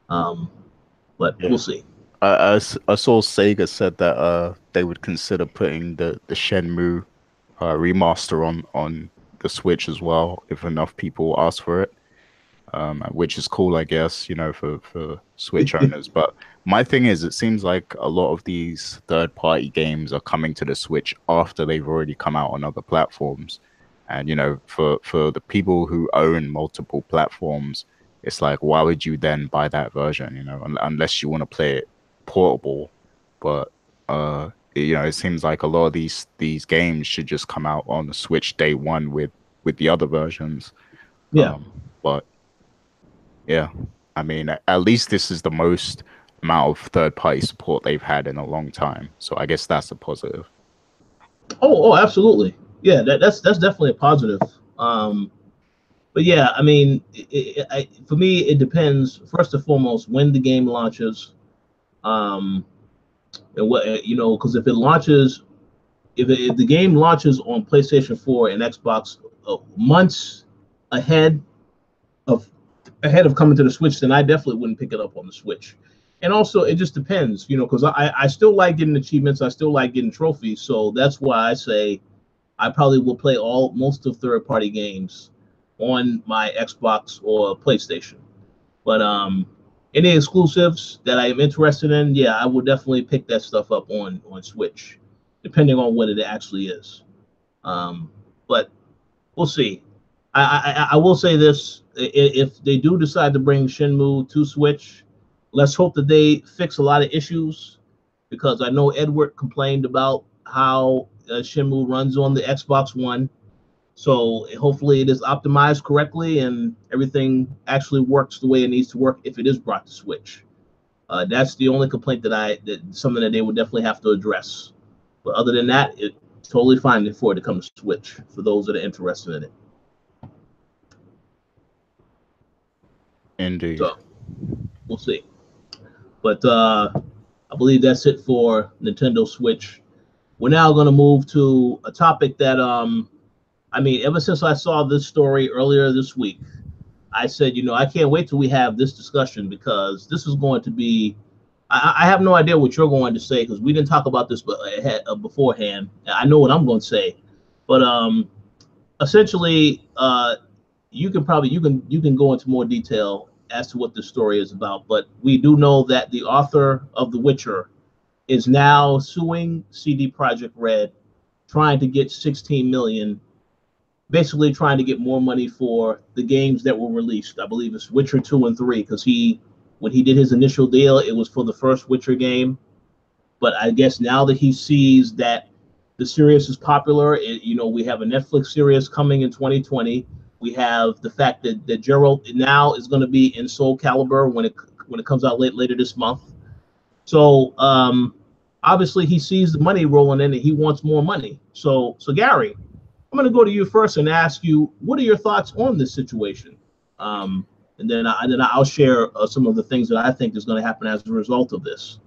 But Yeah. we'll see. I saw Sega said that they would consider putting the Shenmue remaster on the Switch as well if enough people ask for it. Which is cool, I guess, you know, for Switch owners. But my thing is, it seems like a lot of these third-party games are coming to the Switch after they've already come out on other platforms. And, you know, for the people who own multiple platforms, it's like, why would you then buy that version, you know, unless you want to play it portable? But, you know, it seems like a lot of these games should just come out on the Switch day one with the other versions. Yeah. But yeah, I mean, at least this is the most amount of third-party support they've had in a long time. So I guess that's a positive. Oh, absolutely. Yeah, that's definitely a positive. But yeah, I mean, for me, it depends first and foremost when the game launches, and what you know, because if it launches, if the game launches on PlayStation 4 and Xbox months ahead of coming to the Switch, then I definitely wouldn't pick it up on the Switch. And also, it just depends, you know, because I still like getting achievements, I still like getting trophies, so that's why I say I probably will play most of third-party games on my Xbox or PlayStation. But any exclusives that I am interested in, yeah, I will definitely pick that stuff up on Switch, depending on what it actually is. But we'll see. I will say this: if they do decide to bring Shenmue to Switch, let's hope that they fix a lot of issues, because I know Edward complained about how Shenmue runs on the Xbox One. So hopefully it is optimized correctly and everything actually works the way it needs to work if it is brought to Switch. That's the only complaint that something that they would definitely have to address. But other than that, it's totally fine for it to come to Switch for those that are interested in it. Indeed. So we'll see. But I believe that's it for Nintendo Switch. We're now going to move to a topic that I mean, ever since I saw this story earlier this week, I said, you know, I can't wait till we have this discussion, because this is going to be. I have no idea what you're going to say, because we didn't talk about this beforehand. I know what I'm going to say, but essentially, you can go into more detail as to what this story is about. But we do know that the author of The Witcher is now suing CD Projekt Red, trying to get 16 million, basically trying to get more money for the games that were released. I believe it's Witcher 2 and 3, because when he did his initial deal, it was for the first Witcher game. But I guess now that he sees that the series is popular, you know, we have a Netflix series coming in 2020. We have the fact that Geralt now is going to be in Soul Calibur when it comes out later this month. So obviously he sees the money rolling in and he wants more money. So Gary, I'm going to go to you first and ask you, what are your thoughts on this situation? And then I'll share some of the things that I think is going to happen as a result of this.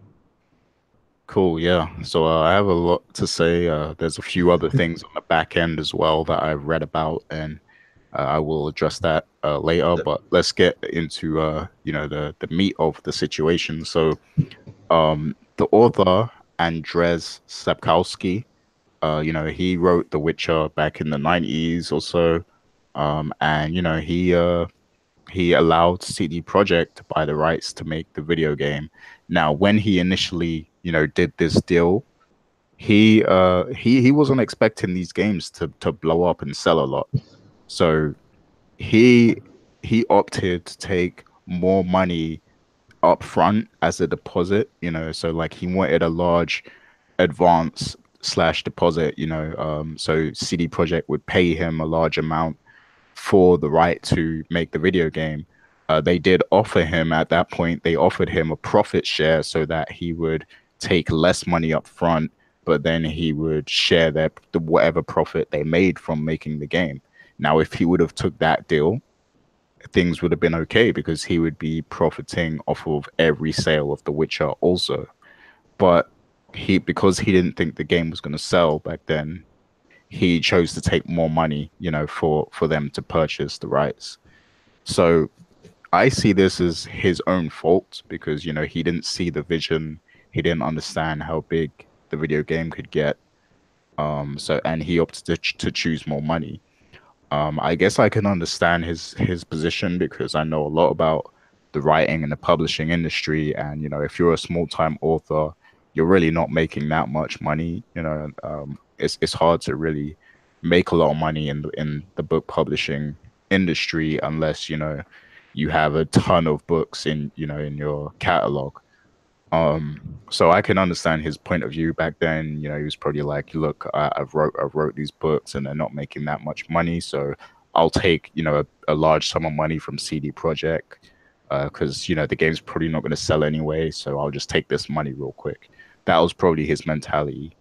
Cool, yeah. So I have a lot to say. There's a few other things on the back end as well that I've read about, and I will address that later. But let's get into you know, the meat of the situation. So the author Andrzej Sapkowski, you know, he wrote The Witcher back in the 90s or so, and you know, he allowed CD Projekt to buy the rights to make the video game. Now, when he initially, you know, did this deal, he wasn't expecting these games to blow up and sell a lot. So he opted to take more money up front as a deposit, you know, so like he wanted a large advance slash deposit, so CD Projekt would pay him a large amount for the right to make the video game. They did offer him at that point, they offered him a profit share so that he would take less money up front, but then he would share the whatever profit they made from making the game. Now, if he would have took that deal, things would have been okay because he would be profiting off of every sale of The Witcher also. But because he didn't think the game was going to sell back then, he chose to take more money, for them to purchase the rights. So I see this as his own fault because, he didn't see the vision. He didn't understand how big the video game could get. And he opted to choose more money. I guess I can understand his position because I know a lot about the writing and the publishing industry. And, if you're a small time author, you're really not making that much money. It's hard to really make a lot of money in the book publishing industry unless, you have a ton of books in your catalog. So I can understand his point of view back then. He was probably like, look, I've wrote these books and they're not making that much money. So I'll take, a large sum of money from CD Projekt, because, the game's probably not going to sell anyway. So I'll just take this money real quick. That was probably his mentality.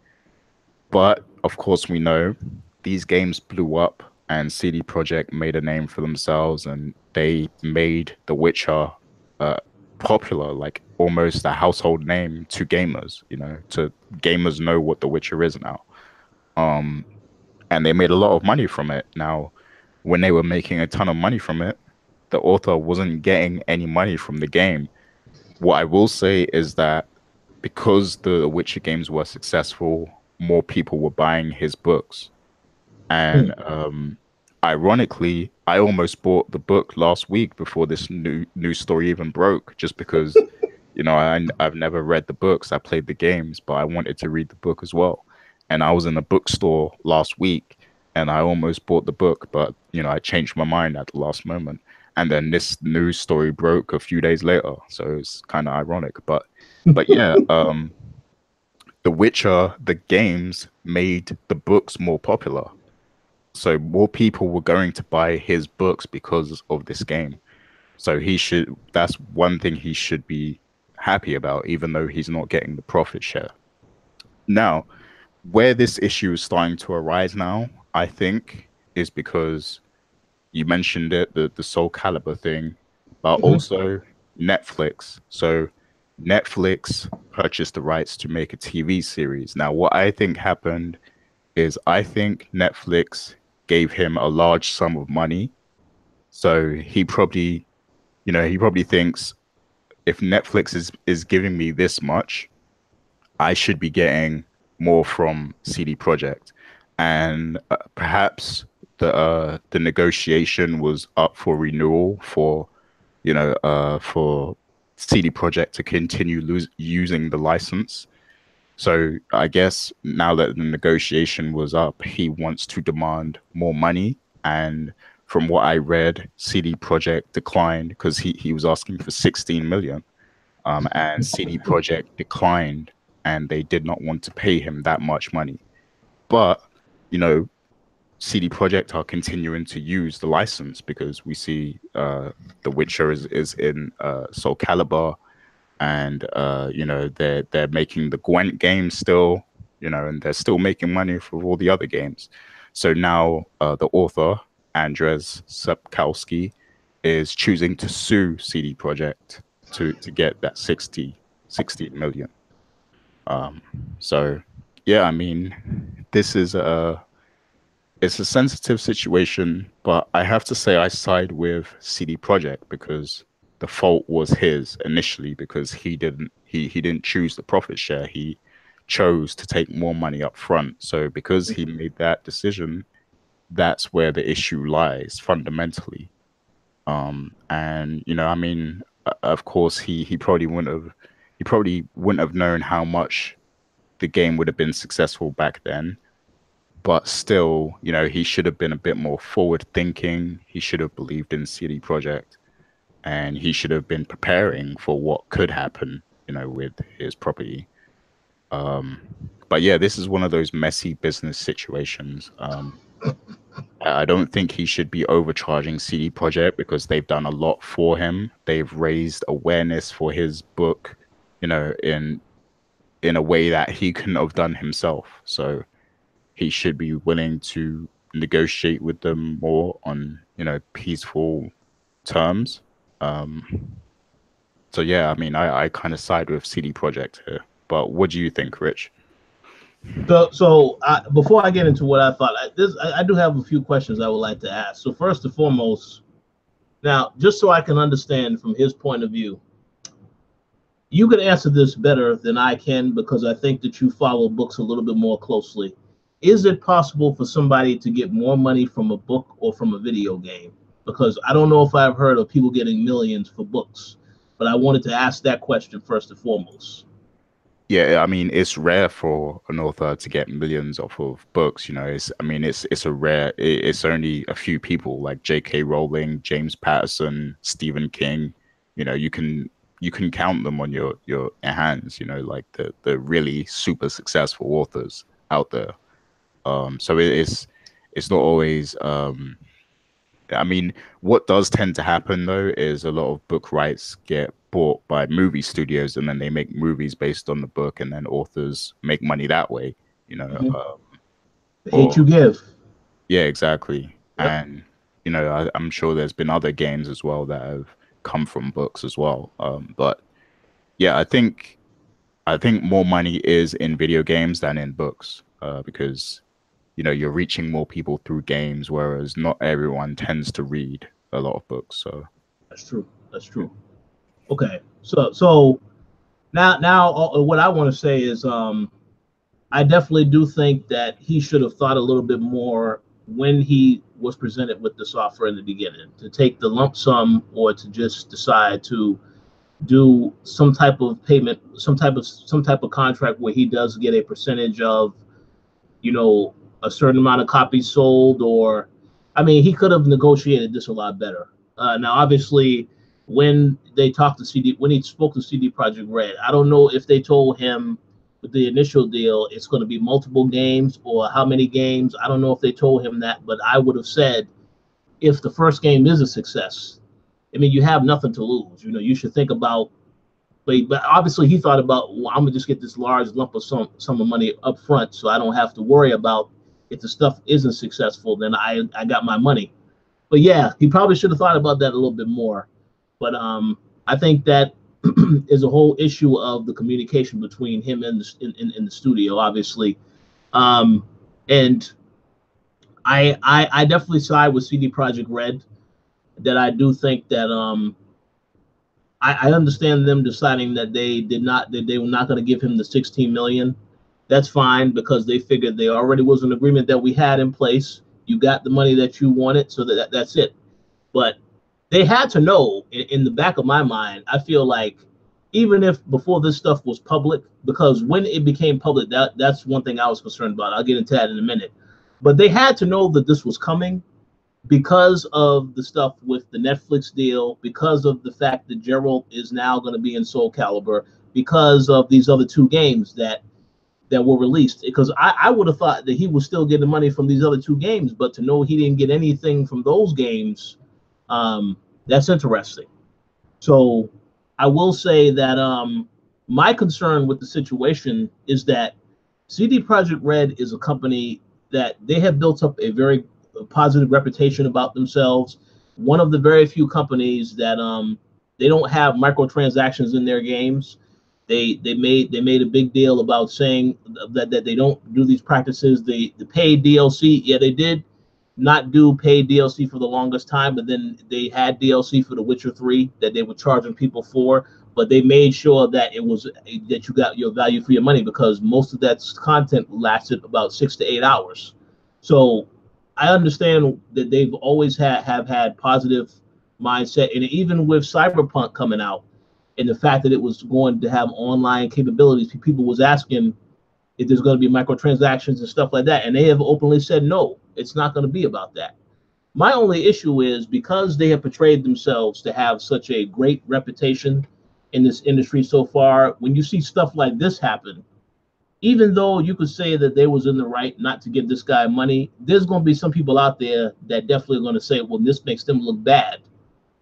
But of course, we know these games blew up and CD Projekt made a name for themselves and they made The Witcher uh, popular, like almost a household name to gamers, to gamers know what The Witcher is now. Um, and they made a lot of money from it. Now, when they were making a ton of money from it, the author wasn't getting any money from the game. What I will say is that because the Witcher games were successful, more people were buying his books. Hmm. And ironically, I almost bought the book last week before this new story even broke, just because, I've never read the books. I played the games, but I wanted to read the book as well. And I was in a bookstore last week and I almost bought the book, but I changed my mind at the last moment. And then this news story broke a few days later. So it's kind of ironic. But yeah, The Witcher, the games made the books more popular. So more people were going to buy his books because of this game. So that's one thing he should be happy about, even though he's not getting the profit share. Now, where this issue is starting to arise now, I think, is because you mentioned it, the Soul Calibur thing, but Hmm. also Netflix. So Netflix purchased the rights to make a TV series. Now, what I think happened is I think Netflix gave him a large sum of money. So he probably thinks if Netflix is giving me this much, I should be getting more from CD Projekt. And perhaps the negotiation was up for renewal for CD Projekt to continue using the license. So I guess now that the negotiation was up, he wants to demand more money. And from what I read, CD Projekt declined because he was asking for 16 million. And CD Projekt declined and they did not want to pay him that much money. But, you know, CD Projekt are continuing to use the license because we see The Witcher is in Soul Calibur, and they're making the Gwent game still, and they're still making money for all the other games. So now the author Andrzej Sapkowski is choosing to sue CD Projekt to get that 60 million. Um, so yeah, I mean, this is a it's a sensitive situation, but I have to say I side with CD Projekt because the fault was his initially because he didn't choose the profit share. He chose to take more money up front. So because he made that decision, that's where the issue lies fundamentally. And I mean, of course, he probably wouldn't have known how much the game would have been successful back then, but still, he should have been a bit more forward thinking. He should have believed in CD Projekt and he should have been preparing for what could happen, with his property. Um, But yeah, this is one of those messy business situations. I don't think he should be overcharging CD Projekt because they've done a lot for him. They've raised awareness for his book, you know, in a way that he couldn't have done himself. So he should be willing to negotiate with them more on, you know, peaceful terms. So yeah, I mean, I kind of side with CD Projekt here. But what do you think, Rich? Before I get into what I thought, I do have a few questions I would like to ask. So first and foremost, now just so I can understand from his point of view, you could answer this better than I can because I think that you follow books a little bit more closely. Is it possible for somebody to get more money from a book or from a video game? Because I don't know if I've heard of people getting millions for books, but I wanted to ask that question first and foremost. Yeah, I mean, it's rare for an author to get millions off of books, you know. I mean, it's a rare, it's only a few people like J.K. Rowling, James Patterson, Stephen King, you know, you can count them on your hands, you know, like the really super successful authors out there. So it's not always I mean, what does tend to happen though is a lot of book rights get bought by movie studios, and then they make movies based on the book, and then authors make money that way. You know, Mm-hmm. Hate or you give. yeah, exactly. Yep. And you know, I'm sure there's been other games as well that have come from books as well. But yeah, I think more money is in video games than in books, because you know you're reaching more people through games, whereas not everyone tends to read a lot of books. So That's true. That's true. Okay. So now what I want to say is I definitely do think that he should have thought a little bit more when he was presented with this offer in the beginning, to take the lump sum or to just decide to do some type of payment, some type of contract where he does get a percentage of, you know, a certain amount of copies sold. Or I mean, he could have negotiated this a lot better. Now obviously when they talked to CD, when he spoke to CD Projekt Red, I don't know if they told him with the initial deal it's going to be multiple games or how many games. I don't know if they told him that, but I would have said if the first game is a success, I mean, you have nothing to lose. You know, you should think about, but obviously he thought about, well, I'm gonna just get this large lump of sum of money up front, so I don't have to worry about if the stuff isn't successful, then I got my money. But yeah, he probably should have thought about that a little bit more. But I think that is a whole issue of the communication between him and in the studio, obviously. And I definitely side with CD Projekt Red. That I do think that I understand them deciding that they were not going to give him the 16 million. That's fine because they figured there already was an agreement that we had in place. You got the money that you wanted, so that's it. But they had to know in the back of my mind. I feel like even if before this stuff was public, because when it became public, that's one thing I was concerned about. I'll get into that in a minute. But they had to know that this was coming because of the stuff with the Netflix deal, because of the fact that Gerald is now going to be in Soul Calibur, because of these other two games that were released. Because I would have thought that he was still getting money from these other two games, but to know he didn't get anything from those games, that's interesting. So I will say that my concern with the situation is that CD Projekt Red is a company that they have built up a very positive reputation about themselves. One of the very few companies that they don't have microtransactions in their games. They made a big deal about saying that they don't do these practices. The paid DLC, yeah, they did not do paid DLC for the longest time, but then they had DLC for The Witcher 3 that they were charging people for, but they made sure that it was that you got your value for your money because most of that content lasted about 6 to 8 hours. So I understand that they've always have had positive mindset, and even with Cyberpunk coming out and the fact that it was going to have online capabilities, people was asking if there's going to be microtransactions and stuff like that, and they have openly said no, it's not going to be about that. My only issue is because they have portrayed themselves to have such a great reputation in this industry so far, when you see stuff like this happen, even though you could say that they was in the right not to give this guy money, there's going to be some people out there that definitely are going to say, well, this makes them look bad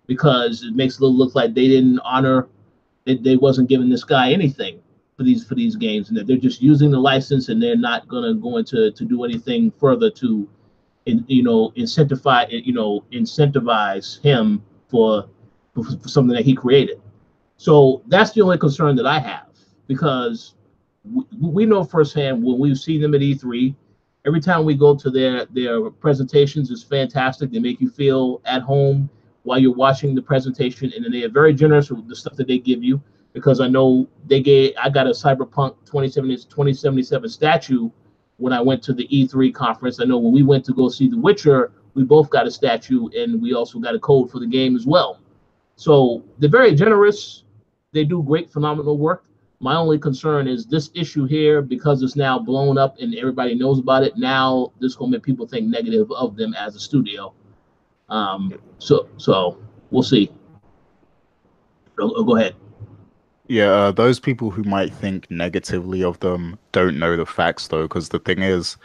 because it makes it look like they didn't honor, they wasn't giving this guy anything for these games, and that they're just using the license and they're not going to to do anything further to, incentivize him for, for something that he created. So that's the only concern that I have, because we know firsthand when we've seen them at E3. Every time we go to their presentations, is fantastic. They make you feel at home while you're watching the presentation, and then they are very generous with the stuff that they give you. Because I know I got a Cyberpunk 2077 statue when I went to the E3 conference. I know when we went to go see The Witcher, we both got a statue, and we also got a code for the game as well. So they're very generous. They do great, phenomenal work. My only concern is this issue here, because it's now blown up and everybody knows about it. Now this gonna make people think negative of them as a studio. So we'll see. Go ahead. Yeah, those people who might think negatively of them don't know the facts though, because the thing is,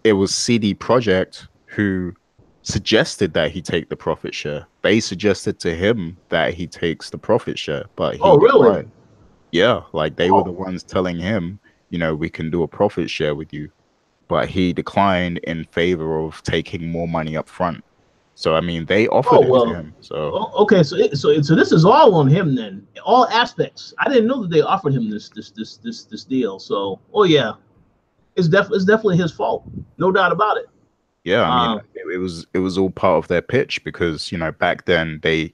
it was CD Projekt who suggested that he take the profit share. They suggested to him that he takes the profit share, but he Oh, really? declined. Yeah, like they were the Oh, ones telling him, we can do a profit share with you, but he declined in favor of taking more money up front. So I mean, they offered oh it to well. him. So Okay, so this is all on him then, all aspects. I didn't know that they offered him this deal. So, oh yeah, it's definitely his fault, no doubt about it. yeah, I mean, Um, it was all part of their pitch because back then they,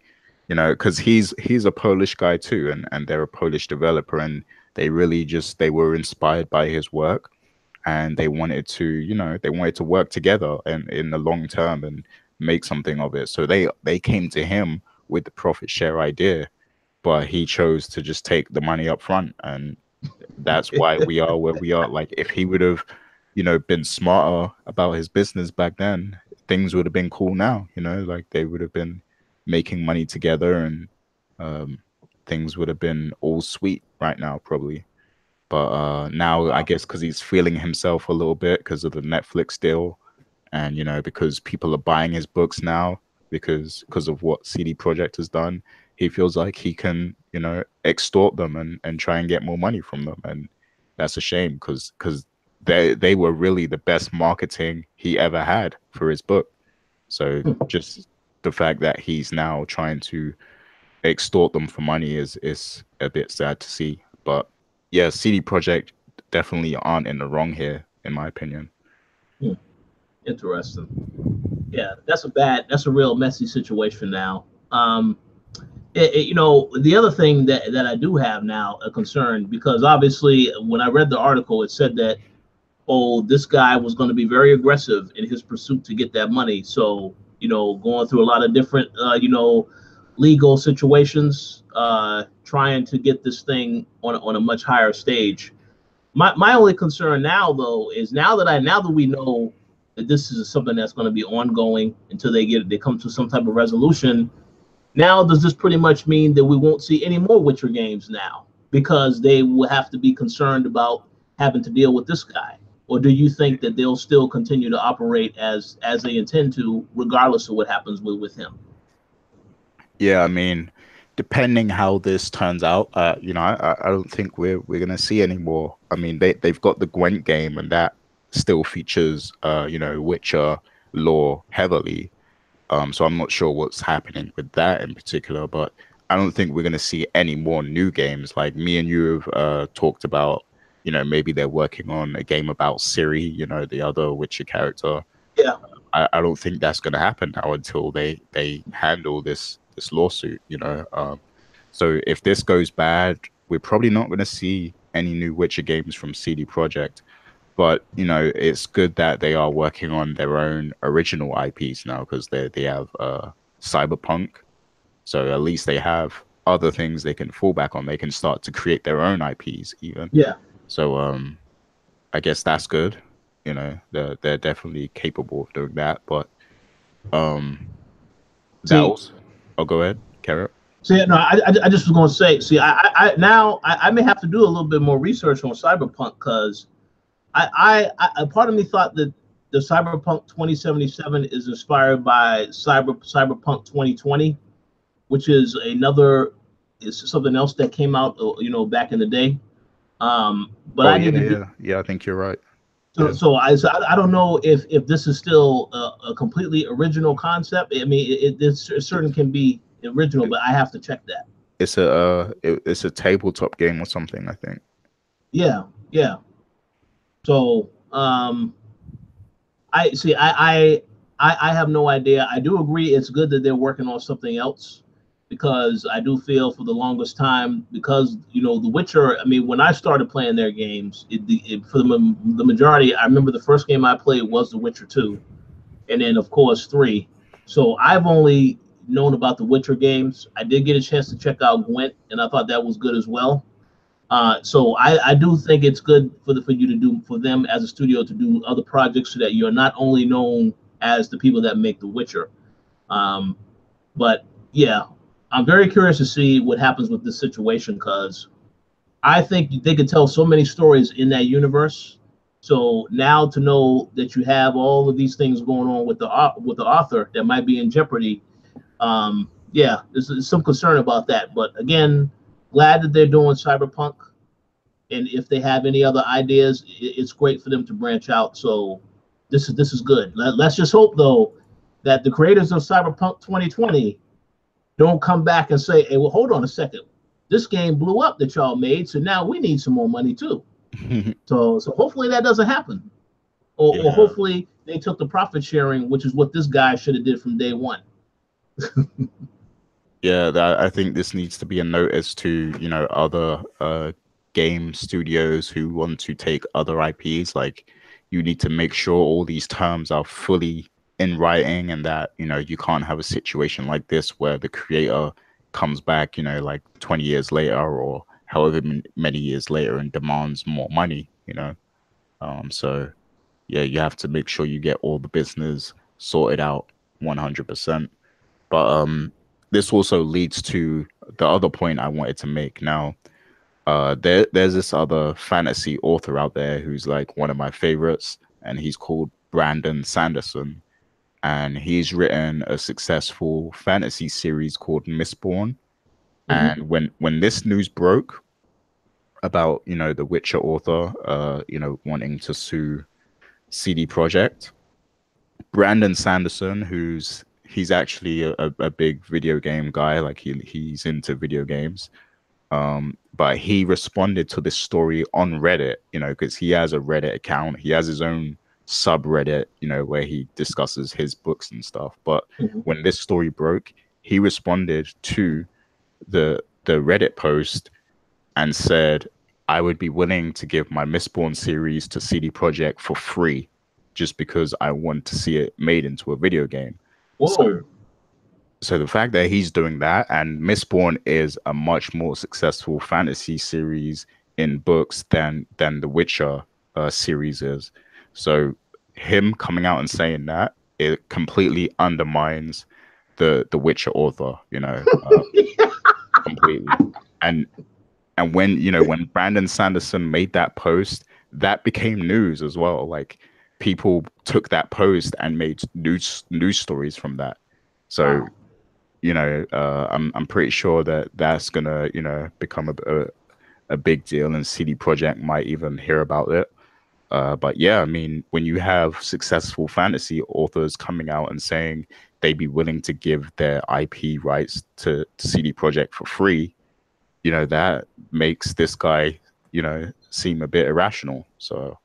because he's a Polish guy too, and they're a Polish developer, and they were inspired by his work, and they wanted to work together and in the long term and make something of it. So they came to him with the profit share idea, but he chose to just take the money up front, and that's why we are where we are. Like if he would have, been smarter about his business back then, things would have been cool now. Like they would have been making money together, and um, things would have been all sweet right now, probably. But now I guess because he's feeling himself a little bit because of the Netflix deal, and because people are buying his books now because of what CD Projekt has done, he feels like he can extort them and try and get more money from them, and that's a shame because they were really the best marketing he ever had for his book. So just the fact that he's now trying to extort them for money is a bit sad to see. But yeah, CD Projekt definitely aren't in the wrong here, in my opinion. Interesting. Yeah, that's a real messy situation now. The other thing that I do have now a concern, because obviously when I read the article, it said that, oh, this guy was going to be very aggressive in his pursuit to get that money. So, going through a lot of different, legal situations, trying to get this thing on a much higher stage. My only concern now, though, is now that we know that this is something that's going to be ongoing until they come to some type of resolution. Now, does this pretty much mean that we won't see any more Witcher games now because they will have to be concerned about having to deal with this guy? Or do you think that they'll still continue to operate as they intend to, regardless of what happens with him? Yeah, I mean, depending how this turns out, I don't think we're gonna see any more. I mean, they've got the Gwent game, and that still features Witcher lore heavily. So I'm not sure what's happening with that in particular, but I don't think we're gonna see any more new games. Like me and you have talked about, maybe they're working on a game about Ciri, the other Witcher character. Yeah. I don't think that's going to happen now until they handle this lawsuit. So if this goes bad, we're probably not going to see any new Witcher games from CD Projekt. But it's good that they are working on their own original IPs now because they have Cyberpunk. So at least they have other things they can fall back on. They can start to create their own IPs even. Yeah. So I guess that's good. They're definitely capable of doing that. But um, that See, also. Oh, go ahead, Carrot. See, no, I just was going to say. See, I may have to do a little bit more research on Cyberpunk because part of me thought that the Cyberpunk 2077 is inspired by Cyberpunk 2020, which is something else that came out, back in the day. But Oh I need yeah, to do. yeah. I think you're right. So, Yeah. I don't know if this is still a completely original concept. I mean, it certain can be original, but I have to check that. It's a tabletop game or something, I think. Yeah, yeah. So, I see. I have no idea. I do agree. It's good that they're working on something else because I do feel for the longest time because The Witcher. I mean, when I started playing their games, for the majority, I remember the first game I played was The Witcher 2, and then of course 3. So I've only known about the Witcher games. I did get a chance to check out Gwent, and I thought that was good as well. So I do think it's good for you to do for them as a studio to do other projects so that you're not only known as the people that make The Witcher. Um, but yeah, I'm very curious to see what happens with this situation because I think they could tell so many stories in that universe. So now to know that you have all of these things going on with the author that might be in jeopardy, yeah, there's some concern about that. But again, glad that they're doing Cyberpunk, and if they have any other ideas, it's great for them to branch out. So this is good. Let's just hope though that the creators of Cyberpunk 2020 don't come back and say, "Hey, well, hold on a second. This game blew up that y'all made, so now we need some more money too." So hopefully that doesn't happen, or Yeah. hopefully they took the profit sharing, which is what this guy should have did from day one. Yeah, I think this needs to be a notice to, other game studios who want to take other IPs. Like, you need to make sure all these terms are fully in writing and that, you can't have a situation like this where the creator comes back, like 20 years later or however many years later and demands more money. So yeah, you have to make sure you get all the business sorted out 100%. But this also leads to the other point I wanted to make. Now, there's this other fantasy author out there who's like one of my favorites, and he's called Brandon Sanderson, and he's written a successful fantasy series called Mistborn. Mm-hmm. And when this news broke about the Witcher author wanting to sue CD Projekt, Brandon Sanderson, he's actually a big video game guy, like he's into video games. But he responded to this story on Reddit, because he has a Reddit account. He has his own subreddit, where he discusses his books and stuff. But Mm-hmm. when this story broke, he responded to the Reddit post and said, I would be willing to give my Mistborn series to CD Projekt for free just because I want to see it made into a video game. So, Whoa. so the fact that he's doing that, and Mistborn is a much more successful fantasy series in books than the Witcher series is. So him coming out and saying that, it completely undermines the Witcher author, completely. And when Brandon Sanderson made that post, that became news as well. Like, people took that post and made news stories from that. So, Wow. I'm pretty sure that that's gonna become a big deal, and CD Projekt might even hear about it. But yeah, I mean, when you have successful fantasy authors coming out and saying they'd be willing to give their IP rights to CD Projekt for free, that makes this guy, seem a bit irrational. So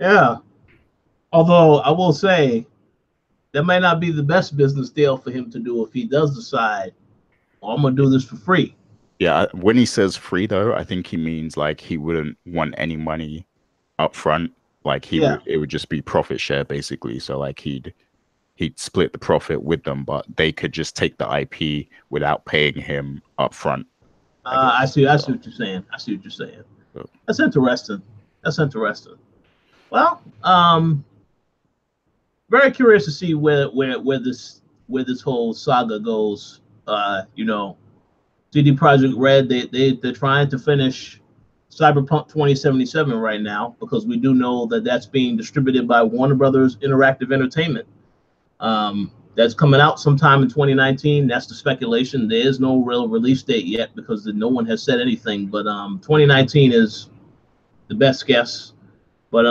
Yeah. Although I will say that might not be the best business deal for him to do if he does decide, oh, I'm gonna do this for free. yeah, when he says free though, I think he means like he wouldn't want any money up front. Like Yeah. it would just be profit share basically. So like he'd split the profit with them, but they could just take the IP without paying him up front, I I guess. see. I see So, what you're saying. I see what you're saying. so That's interesting. That's interesting. Well, very curious to see where where this whole saga goes. You know, CD Projekt Red, they're trying to finish Cyberpunk 2077 right now, because we do know that that's being distributed by Warner Brothers Interactive Entertainment. That's coming out sometime in 2019. That's the speculation. There is no real release date yet because no one has said anything. But 2019 is the best guess. But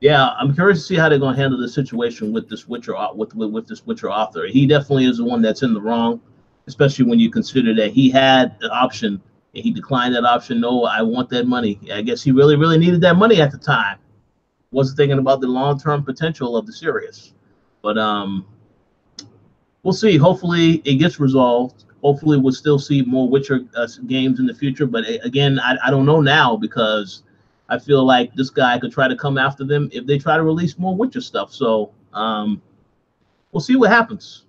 yeah, I'm curious to see how they're going to handle the situation with this Witcher with this Witcher author. He definitely is the one that's in the wrong, especially when you consider that he had the option and he declined that option. No, I want that money. I guess he really, really needed that money at the time. Wasn't thinking about the long-term potential of the series. But we'll see. Hopefully it gets resolved. Hopefully we'll still see more Witcher games in the future. But again, I don't know now, because I feel like this guy could try to come after them if they try to release more Witcher stuff. So we'll see what happens.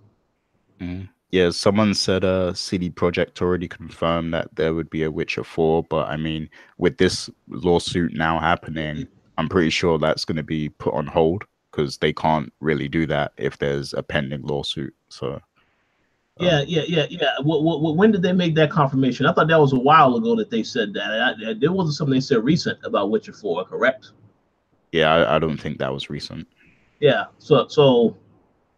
Yeah, someone said CD Projekt already confirmed that there would be a Witcher 4, but I mean, with this lawsuit now happening, I'm pretty sure that's going to be put on hold, because they can't really do that if there's a pending lawsuit. So yeah. When did they make that confirmation? I thought that was a while ago that they said that. There wasn't something they said recent about Witcher 4, correct? Yeah, I don't think that was recent. Yeah, so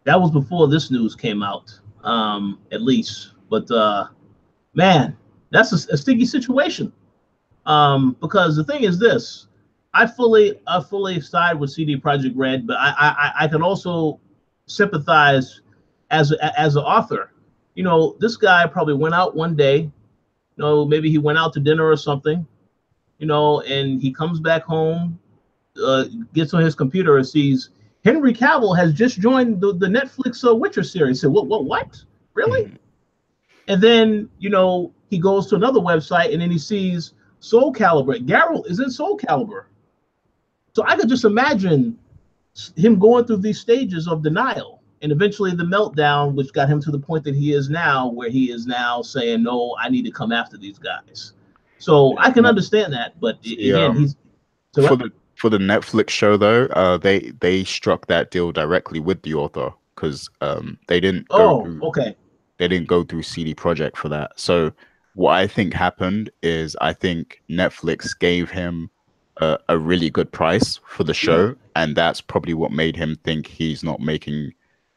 that was before this news came out, at least. But man, that's a sticky situation. Because the thing is this, I fully side with CD Projekt Red, but I can also sympathize as an author. You know, this guy probably went out one day, you know, maybe he went out to dinner or something, you know, and he comes back home, gets on his computer and sees Henry Cavill has just joined the Netflix Witcher series. So what? Really? And then, you know, he goes to another website and then he sees Soul Calibur. Geralt is in Soul Calibur. So I could just imagine him going through these stages of denial and eventually the meltdown, which got him to the point that he is now, where he is now saying, no, I need to come after these guys. So I can understand that. But again, he's... So for the Netflix show, though, they struck that deal directly with the author, because they didn't they didn't go through CD Projekt for that. So what I think happened is, I think Netflix gave him a really good price for the show, and that's probably what made him think he's not making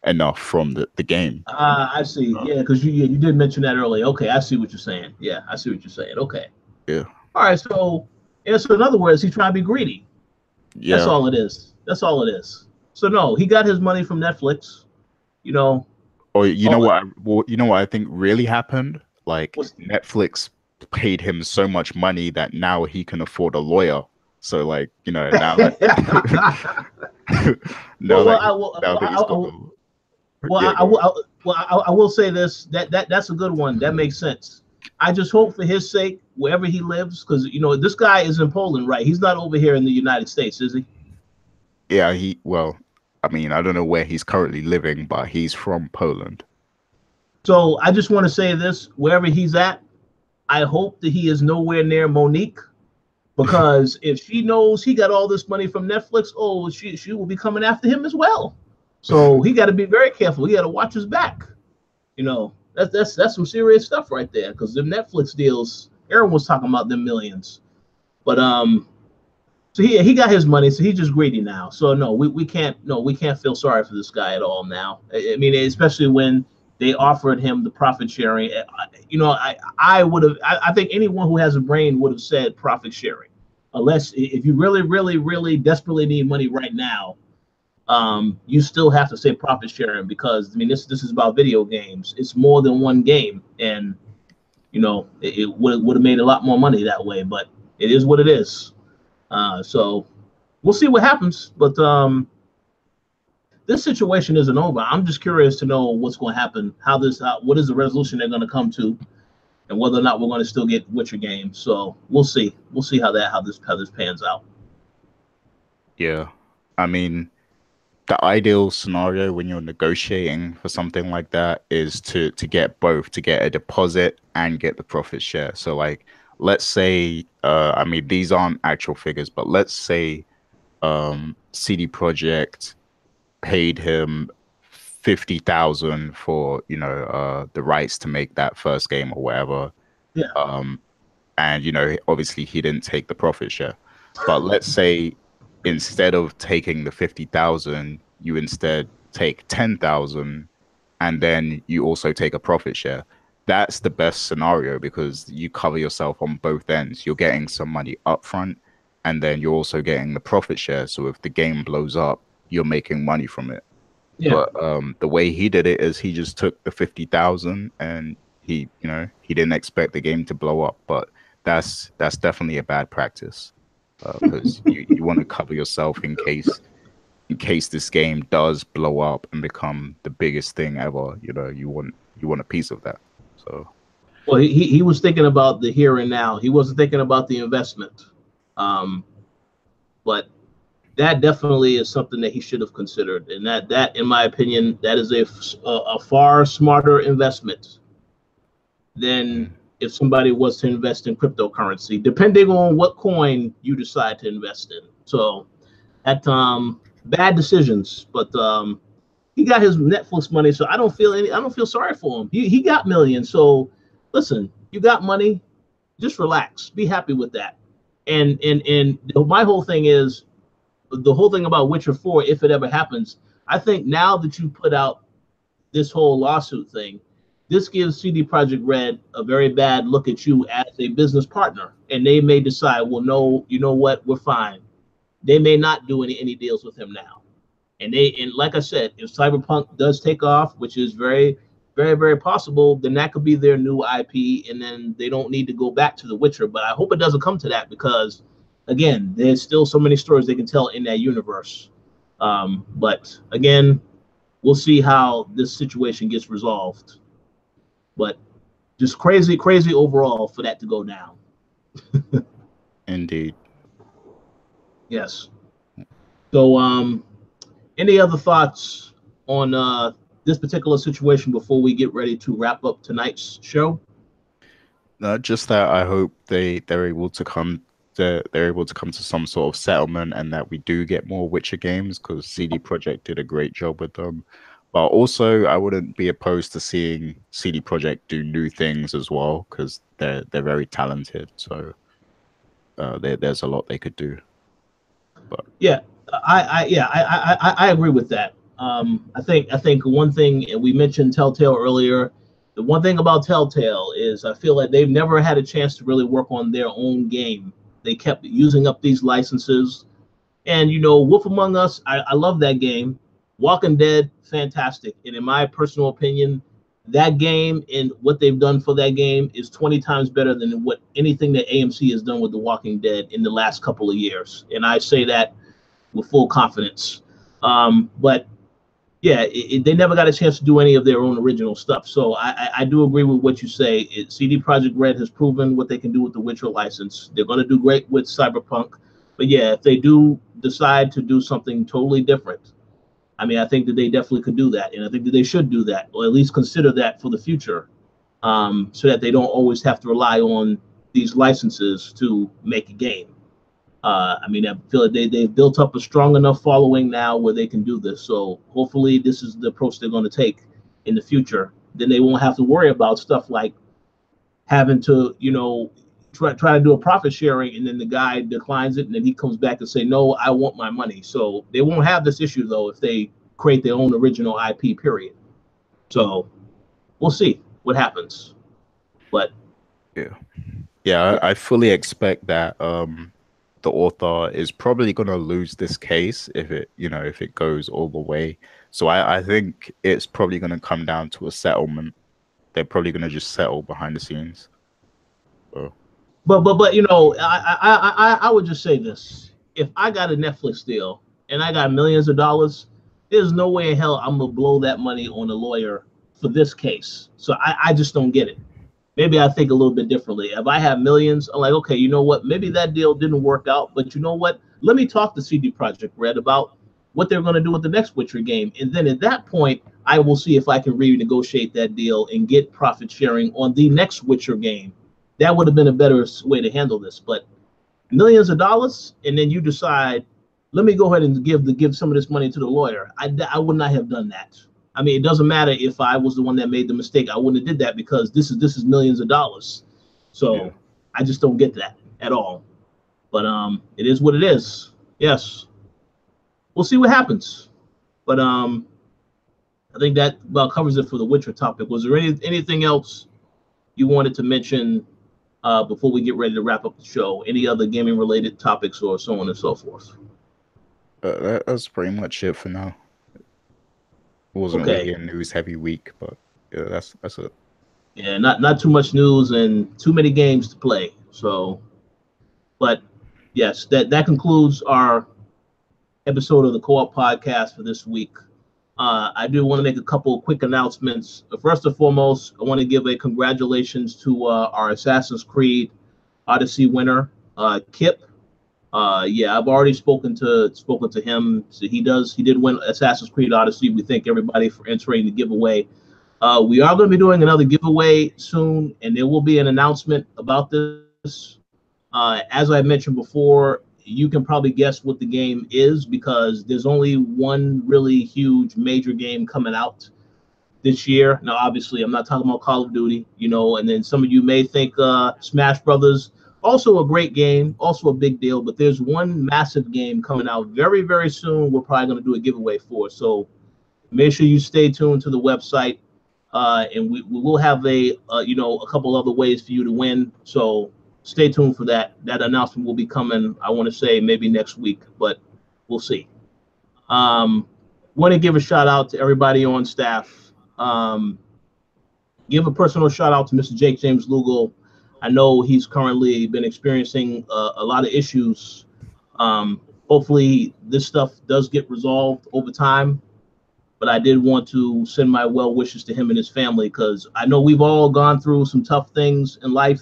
enough from the game. I see. Yeah, because you did mention that earlier. Okay, I see what you're saying. Yeah, I see what you're saying. Okay. Yeah. All right. So in other words, he's trying to be greedy. Yeah. That's all it is. That's all it is. So no, he got his money from Netflix. You know. Or you know what I think really happened? Like, Netflix paid him so much money that now he can afford a lawyer. So, like, you know, now that I will say this, that's a good one. That makes sense. I just hope for his sake, wherever he lives, because, you know, this guy is in Poland, right? He's not over here in the United States, is he? Yeah, well, I mean, I don't know where he's currently living, but he's from Poland. So I just want to say this, wherever he's at, I hope that he is nowhere near Monique, because if she knows he got all this money from Netflix, oh, she will be coming after him as well. So he got to be very careful. He got to watch his back. You know, that's some serious stuff right there, because the Netflix deals, everyone was talking about them millions. But so he got his money, so he's just greedy now. So no, we can't feel sorry for this guy at all now. I mean, especially when they offered him the profit sharing. You know, I think anyone who has a brain would have said profit sharing, unless if you really, really, really desperately need money right now. You still have to say profit sharing, because I mean, this is about video games. It's more than one game, and you know, it would have made a lot more money that way. But it is what it is. So we'll see what happens. But this situation isn't over. I'm just curious to know what's going to happen. What is the resolution they're going to come to, and whether or not we're going to still get Witcher games. So we'll see. We'll see how this pans out. Yeah, I mean, the ideal scenario when you're negotiating for something like that is to get both, to get a deposit and get the profit share. So, like, let's say, I mean, these aren't actual figures, but let's say CD Projekt paid him 50,000 for, you know, the rights to make that first game or whatever. Yeah. And, you know, obviously he didn't take the profit share. But let's say instead of taking the 50,000, you instead take 10,000 and then you also take a profit share. That's the best scenario because you cover yourself on both ends. You're getting some money upfront and then you're also getting the profit share. So if the game blows up, you're making money from it. Yeah. But the way he did it is he just took the 50,000 and he, you know, he didn't expect the game to blow up. But that's definitely a bad practice because you want to cover yourself in case this game does blow up and become the biggest thing ever. You know, you want a piece of that. So, well, he was thinking about the here and now. He wasn't thinking about the investment. But that definitely is something that he should have considered, and that in my opinion, that is a far smarter investment than if somebody was to invest in cryptocurrency, depending on what coin you decide to invest in. So at bad decisions, but he got his Netflix money, so I don't feel sorry for him. He got millions. So listen, you got money, just relax, be happy with that. And my whole thing is the whole thing about Witcher 4, if it ever happens, I think now that you put out this whole lawsuit thing, this gives CD Projekt Red a very bad look at you as a business partner, and they may decide, well, no, you know what, we're fine. They may not do any deals with him now. And like I said, if Cyberpunk does take off, which is very, very, very possible, then that could be their new IP, and then they don't need to go back to The Witcher. But I hope it doesn't come to that because, again, there's still so many stories they can tell in that universe. But again, we'll see how this situation gets resolved. But just crazy, crazy overall for that to go down. indeed. Yes. So, any other thoughts on this particular situation before we get ready to wrap up tonight's show? Just that I hope they're able to come to some sort of settlement and that we do get more Witcher games because CD Projekt did a great job with them. But also, I wouldn't be opposed to seeing CD Projekt do new things as well because they're very talented. So there's a lot they could do. But yeah, I agree with that. I think one thing, and we mentioned Telltale earlier. The one thing about Telltale is I feel like they've never had a chance to really work on their own game. They kept using up these licenses, and Wolf Among Us, I love that game. Walking Dead, fantastic. And in my personal opinion, that game and what they've done for that game is 20 times better than what anything that AMC has done with The Walking Dead in the last couple of years. And I say that with full confidence. But yeah, they never got a chance to do any of their own original stuff. So I do agree with what you say. CD Projekt Red has proven what they can do with the Witcher license. They're going to do great with Cyberpunk. But yeah, if they do decide to do something totally different, I mean, I think that they definitely could do that. And I think that they should do that, or at least consider that for the future, so that they don't always have to rely on these licenses to make a game. I mean, I feel like they've built up a strong enough following now where they can do this. So hopefully this is the approach they're going to take in the future. Then they won't have to worry about stuff like having to, try to do a profit sharing, and then the guy declines it, and then he comes back and say, no, I want my money. So they won't have this issue, though, if they create their own original IP, period. So we'll see what happens. But yeah, I fully expect that the author is probably going to lose this case if it goes all the way. So I think it's probably going to come down to a settlement. They're probably going to just settle behind the scenes. So. But I would just say this: if I got a Netflix deal and I got millions of dollars, there's no way in hell I'm gonna blow that money on a lawyer for this case. So I just don't get it. Maybe I think a little bit differently. If I have millions, I'm like, okay, you know what? Maybe that deal didn't work out, but you know what? Let me talk to CD Projekt Red about what they're going to do with the next Witcher game, and then at that point, I will see if I can renegotiate that deal and get profit sharing on the next Witcher game. That would have been a better way to handle this. But millions of dollars, and then you decide, let me go ahead and give some of this money to the lawyer. I would not have done that. I mean, it doesn't matter if I was the one that made the mistake. I wouldn't have did that because this is millions of dollars. So Yeah. I just don't get that at all. But it is what it is. Yes, we'll see what happens. But I think that about covers it for the Witcher topic. Was there anything else you wanted to mention before we get ready to wrap up the show? Any other gaming related topics or so on and so forth? That's pretty much it for now. It wasn't Okay. really a news heavy week, but yeah, that's it. Yeah, not too much news and too many games to play. So, but yes, that concludes our episode of the Co-op Podcast for this week. I do want to make a couple of quick announcements. First and foremost, I want to give a congratulations to our Assassin's Creed Odyssey winner, Kip. Yeah, I've already spoken to him. So he did win Assassin's Creed Odyssey. We thank everybody for entering the giveaway. We are going to be doing another giveaway soon, and there will be an announcement about this. As I mentioned before, you can probably guess what the game is because there's only one really huge major game coming out this year. Now, obviously, I'm not talking about Call of Duty, and then some of you may think Smash Brothers, also a great game, also a big deal, but there's one massive game coming out very, very soon. We're probably going to do a giveaway for. So make sure you stay tuned to the website, and we will have a couple other ways for you to win. So stay tuned for that. That announcement will be coming, I want to say maybe next week, but we'll see. Want to give a shout out to everybody on staff. Give a personal shout out to Mr. Jake James Lugo. I know he's currently been experiencing a lot of issues. Hopefully this stuff does get resolved over time, but I did want to send my well wishes to him and his family because I know we've all gone through some tough things in life.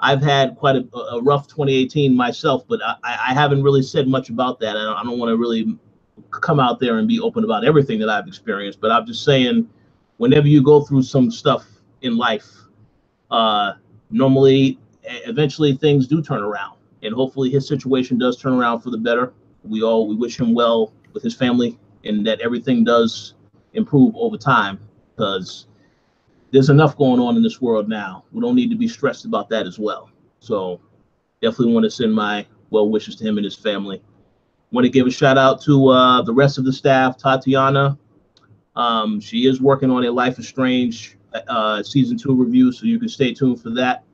I've had quite a rough 2018 myself, but I haven't really said much about that. I don't want to really come out there and be open about everything that I've experienced, but I'm just saying, whenever you go through some stuff in life, normally, eventually things do turn around, and hopefully his situation does turn around for the better. We wish him well with his family, and that everything does improve over time because there's enough going on in this world now. We don't need to be stressed about that as well. So definitely want to send my well wishes to him and his family. Want to give a shout out to the rest of the staff. Tatiana, she is working on a Life is Strange season 2 review, so you can stay tuned for that.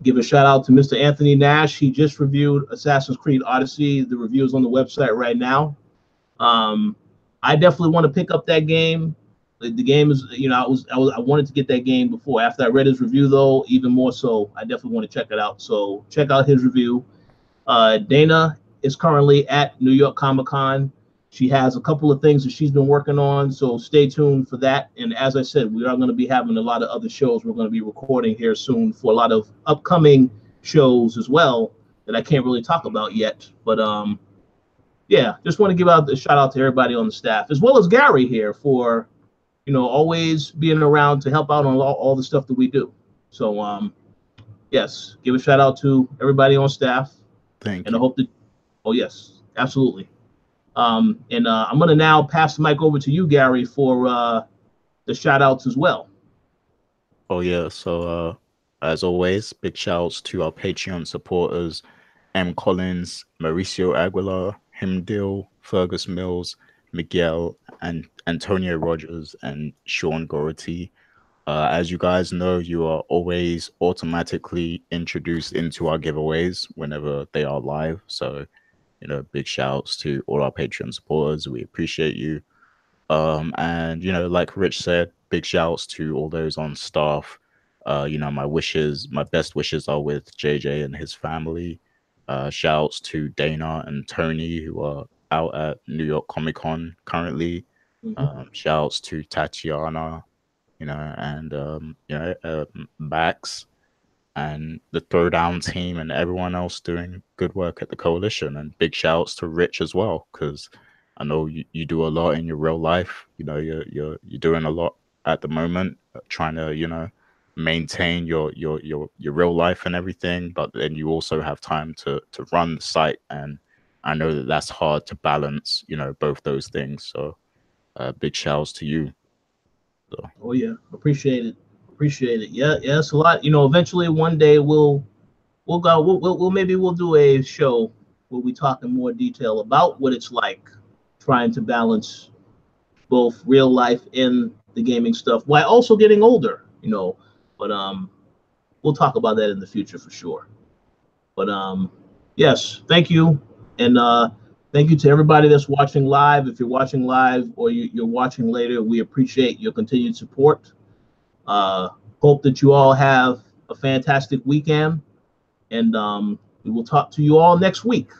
Give a shout out to Mr. Anthony Nash. He just reviewed Assassin's Creed Odyssey. The review is on the website right now. I definitely want to pick up that game. The game is, I wanted to get that game before. After I read his review, though, even more so, I definitely want to check it out. So check out his review. Dana is currently at New York Comic Con. She has a couple of things that she's been working on, so stay tuned for that. And as I said, we are going to be having a lot of other shows we're going to be recording here soon for a lot of upcoming shows as well that I can't really talk about yet. But yeah, just want to give out a shout out to everybody on the staff, as well as Gary here for always being around to help out on all the stuff that we do. So yes, give a shout out to everybody on staff. Thank you. And I hope that, oh yes, absolutely. I'm going to now pass the mic over to you, Gary, for the shout outs as well. Oh yeah, so as always, big shout outs to our Patreon supporters, M. Collins, Mauricio Aguilar, Himdil, Fergus Mills, Miguel, and Antonio Rogers, and Sean Gority. As you guys know, you are always automatically introduced into our giveaways whenever they are live. So, big shouts to all our Patreon supporters. We appreciate you. And, like Rich said, big shouts to all those on staff. My best wishes are with JJ and his family. Shouts to Dana and Tony, who are out at New York Comic Con currently. Shouts to Tatiana, and Bax and the Throwdown team and everyone else doing good work at the Coalition. And big shouts to Rich as well, because I know you do a lot in your real life. You're doing a lot at the moment, trying to maintain your real life and everything, but then you also have time to run the site, and I know that's hard to balance, both those things. So big shouts to you. So. Oh yeah, appreciate it. Appreciate it. Yeah, yeah, it's a lot. You know, eventually one day we'll maybe we'll do a show where we talk in more detail about what it's like trying to balance both real life and the gaming stuff while also getting older, you know. But we'll talk about that in the future for sure. But yes, thank you. And thank you to everybody that's watching live. If you're watching live or you're watching later, we appreciate your continued support. Hope that you all have a fantastic weekend, and we will talk to you all next week.